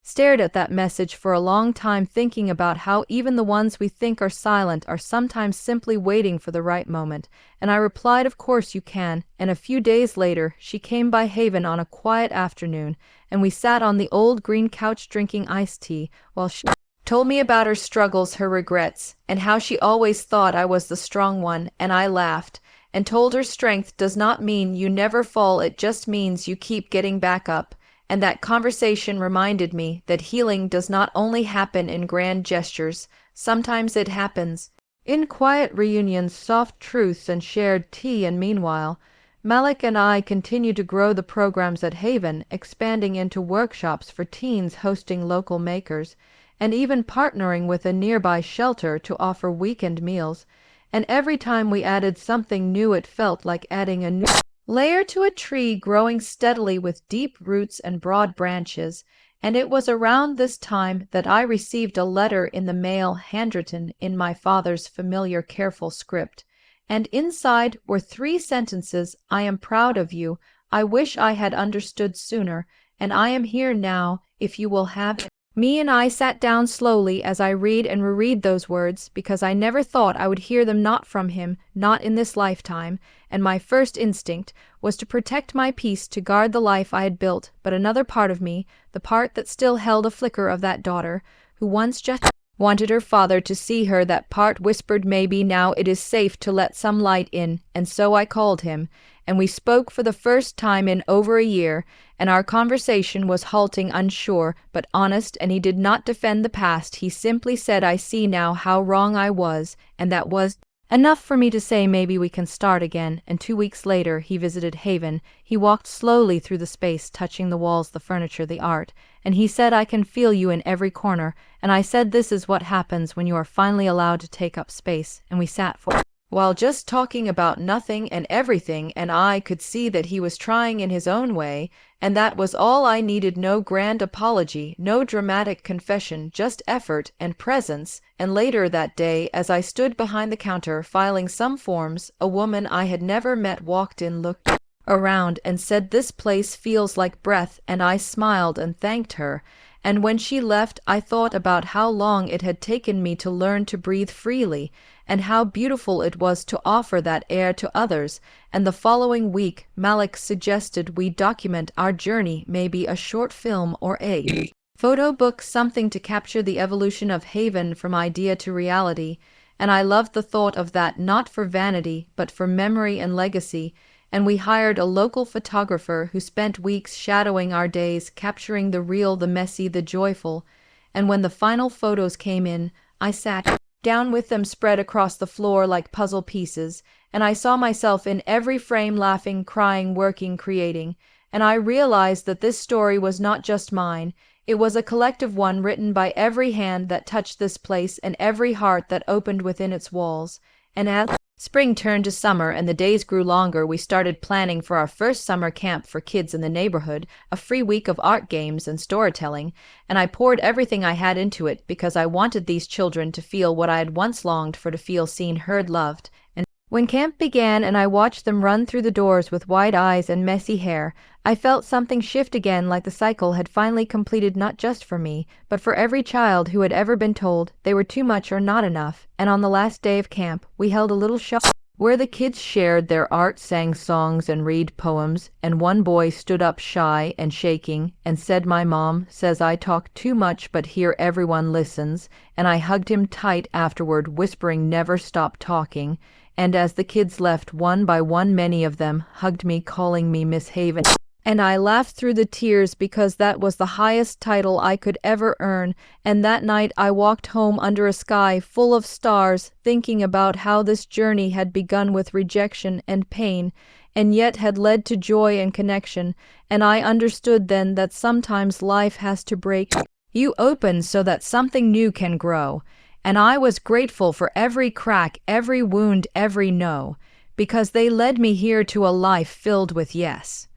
stared at that message for a long time, thinking about how even the ones we think are silent are sometimes simply waiting for the right moment. And I replied, "Of course you can." And a few days later, she came by Haven on a quiet afternoon, and we sat on the old green couch drinking iced tea while she told me about her struggles, her regrets, and how she always thought I was the strong one. And I laughed and told her strength does not mean you never fall, it just means you keep getting back up. And that conversation reminded me that healing does not only happen in grand gestures. Sometimes it happens In quiet reunions, soft truths, and shared tea, and meanwhile, Malik and I continue to grow the programs at Haven, expanding into workshops for teens, hosting local makers, and even partnering with a nearby shelter to offer weekend meals. And every time we added something new, it felt like adding a new layer to a tree growing steadily with deep roots and broad branches. And it was around this time that I received a letter in the mail, handwritten in my father's familiar careful script, and inside were 3 sentences: "I am proud of you. I wish I had understood sooner, and I am here now if you will have it." Me and I sat down slowly as I read and reread those words, because I never thought I would hear them, not from him, not in this lifetime, and my first instinct was to protect my peace, to guard the life I had built. But another part of me, the part that still held a flicker of that daughter, who once just wanted her father to see her, that part whispered, maybe now it is safe to let some light in. And so I called him, and we spoke for the first time in over a year, and our conversation was halting, unsure, but honest, and he did not defend the past. He simply said, "I see now how wrong I was," and that was enough for me to say, "Maybe we can start again." And 2 weeks later, he visited Haven. He walked slowly through the space, touching the walls, the furniture, the art, and he said, "I can feel you in every corner." And I said, "This is what happens when you are finally allowed to take up space." And we sat for while just talking about nothing and everything, and I could see that he was trying in his own way, and that was all I needed. No grand apology, no dramatic confession, just effort and presence. And later that day, as I stood behind the counter filing some forms, a woman I had never met walked in, looked around, and said, "This place feels like breath," and I smiled and thanked her. And when she left, I thought about how long it had taken me to learn to breathe freely, and how beautiful it was to offer that air to others. And the following week, Malik suggested we document our journey, maybe a short film or a photo book, something to capture the evolution of Haven from idea to reality. And I loved the thought of that, not for vanity, but for memory and legacy. And we hired a local photographer who spent weeks shadowing our days, capturing the real, the messy, the joyful. And when the final photos came in, I sat down with them spread across the floor like puzzle pieces, and I saw myself in every frame, laughing, crying, working, creating. And I realized that this story was not just mine. It was a collective one, written by every hand that touched this place and every heart that opened within its walls. And as spring turned to summer and the days grew longer, we started planning for our first summer camp for kids in the neighborhood, a free week of art, games, and storytelling, and I poured everything I had into it because I wanted these children to feel what I had once longed for, to feel seen, heard, loved. And when camp began and I watched them run through the doors with wide eyes and messy hair, I felt something shift again, like the cycle had finally completed, not just for me, but for every child who had ever been told they were too much or not enough. And on the last day of camp, we held a little show where the kids shared their art, sang songs, and read poems, and one boy stood up shy and shaking and said, "My mom says I talk too much, but here everyone listens." And I hugged him tight afterward, whispering, "Never stop talking." And as the kids left one by one, many of them hugged me, calling me Miss Haven. And I laughed through the tears because that was the highest title I could ever earn. And that night I walked home under a sky full of stars, thinking about how this journey had begun with rejection and pain, and yet had led to joy and connection. And I understood then that sometimes life has to break you open so that something new can grow. And I was grateful for every crack, every wound, every no, because they led me here to a life filled with yes.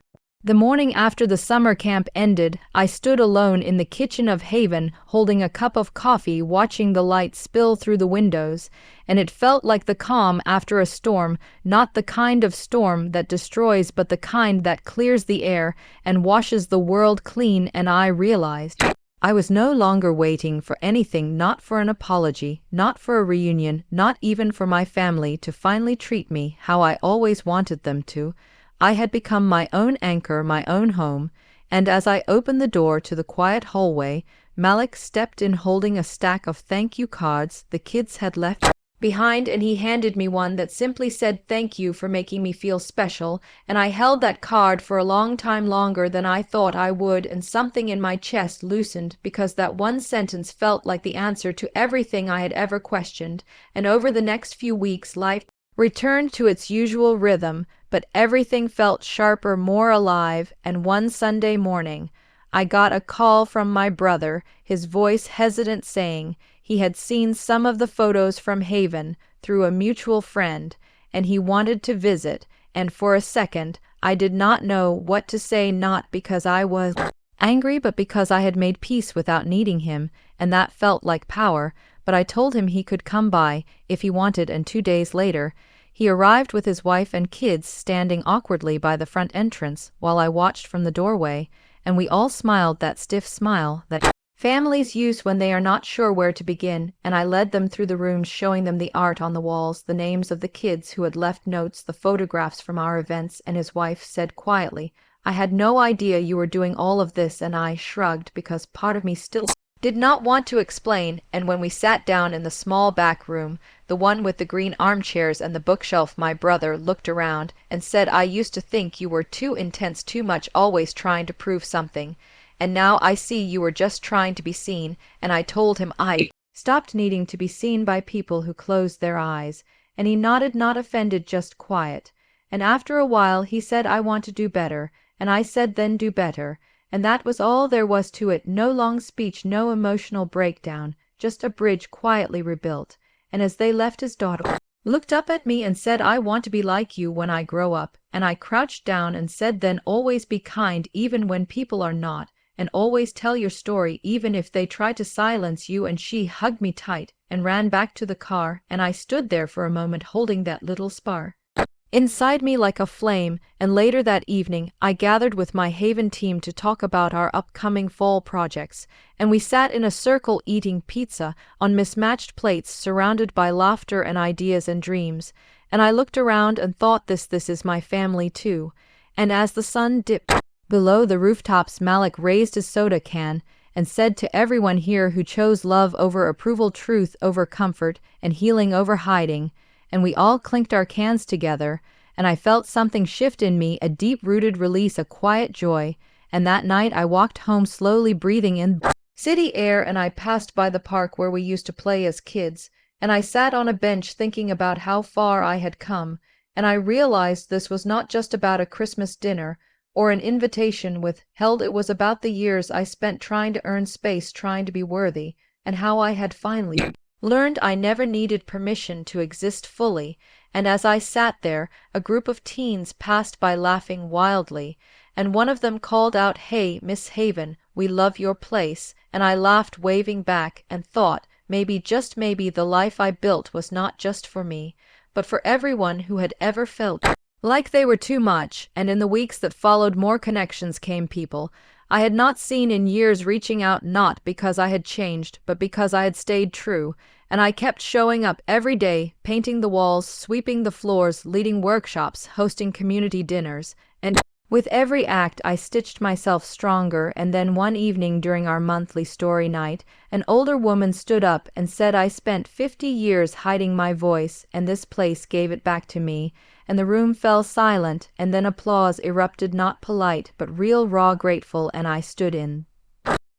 The morning after the summer camp ended, I stood alone in the kitchen of Haven, holding a cup of coffee, watching the light spill through the windows, and it felt like the calm after a storm, not the kind of storm that destroys, but the kind that clears the air and washes the world clean. And I realized I was no longer waiting for anything, not for an apology, not for a reunion, not even for my family to finally treat me how I always wanted them to. I had become my own anchor, my own home, and as I opened the door to the quiet hallway, Malik stepped in holding a stack of thank you cards the kids had left behind, and he handed me one that simply said thank you for making me feel special, and I held that card for a long time longer than I thought I would, and something in my chest loosened because that one sentence felt like the answer to everything I had ever questioned. And over the next few weeks life returned to its usual rhythm, but everything felt sharper, more alive, and one Sunday morning I got a call from my brother, his voice hesitant, saying he had seen some of the photos from Haven through a mutual friend, and he wanted to visit, and for a second I did not know what to say, not because I was angry, but because I had made peace without needing him, and that felt like power. But I told him he could come by if he wanted, and 2 days later he arrived with his wife and kids standing awkwardly by the front entrance while I watched from the doorway, and we all smiled that stiff smile that families use when they are not sure where to begin, and I led them through the rooms, showing them the art on the walls, the names of the kids who had left notes, the photographs from our events, and his wife said quietly, "I had no idea you were doing all of this," and I shrugged because part of me still did not want to explain. And when we sat down in the small back room, the one with the green armchairs and the bookshelf, my brother looked around and said, "I used to think you were too intense, too much, always trying to prove something. And now I see you were just trying to be seen." And I told him I stopped needing to be seen by people who closed their eyes. And he nodded, not offended, just quiet. And after a while he said, "I want to do better." And I said, "Then do better." And that was all there was to it. No long speech, no emotional breakdown, just a bridge quietly rebuilt. And as they left, his daughter looked up at me and said, "I want to be like you when I grow up." And I crouched down and said, "Then always be kind even when people are not, and always tell your story even if they try to silence you." And she hugged me tight and ran back to the car, and I stood there for a moment holding that little spark inside me like a flame. And later that evening I gathered with my Haven team to talk about our upcoming fall projects, and we sat in a circle eating pizza on mismatched plates, surrounded by laughter and ideas and dreams. And I looked around and thought, this is my family too. And as the sun dipped below the rooftops, Malik raised his soda can and said to everyone here who chose love over approval, truth over comfort, and healing over hiding, and we all clinked our cans together, and I felt something shift in me, a deep-rooted release, a quiet joy. And that night I walked home slowly, breathing in city air, and I passed by the park where we used to play as kids, and I sat on a bench thinking about how far I had come, and I realized this was not just about a Christmas dinner or an invitation withheld. It was about the years I spent trying to earn space, trying to be worthy, and how I had finally learned I never needed permission to exist fully. And as I sat there, a group of teens passed by laughing wildly, and one of them called out, "Hey, Miss Haven, we love your place." And I laughed, waving back, and thought, maybe, just maybe, the life I built was not just for me, but for everyone who had ever felt like they were too much. And in the weeks that followed, more connections came, people I had not seen in years reaching out, not because I had changed, but because I had stayed true. And I kept showing up every day, painting the walls, sweeping the floors, leading workshops, hosting community dinners. And with every act I stitched myself stronger. And then one evening during our monthly story night, an older woman stood up and said, "I spent 50 years hiding my voice, and this place gave it back to me." And the room fell silent, and then applause erupted, not polite, but real, raw, grateful. And I stood in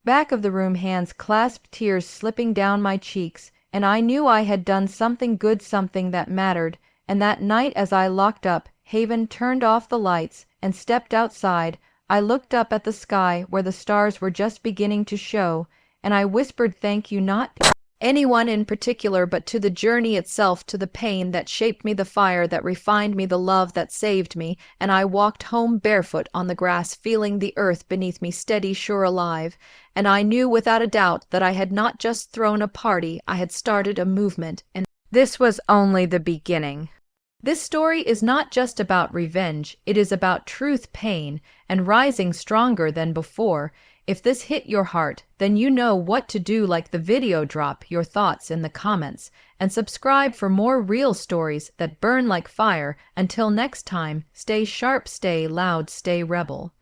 back of the room, hands clasped, tears slipping down my cheeks, and I knew I had done something good, something that mattered. And that night, as I locked up Haven, turned off the lights, and stepped outside, I looked up at the sky where the stars were just beginning to show, and I whispered, "Thank you, not to anyone in particular, but to the journey itself, to the pain that shaped me, the fire that refined me, the love that saved me." And I walked home barefoot on the grass, feeling the earth beneath me, steady, sure, alive. And I knew without a doubt that I had not just thrown a party, I had started a movement, and this was only the beginning. This story is not just about revenge, it is about truth, pain, and rising stronger than before. If this hit your heart, then you know what to do. Like the video, drop your thoughts in the comments, and subscribe for more real stories that burn like fire. Until next time, stay sharp, stay loud, stay rebel.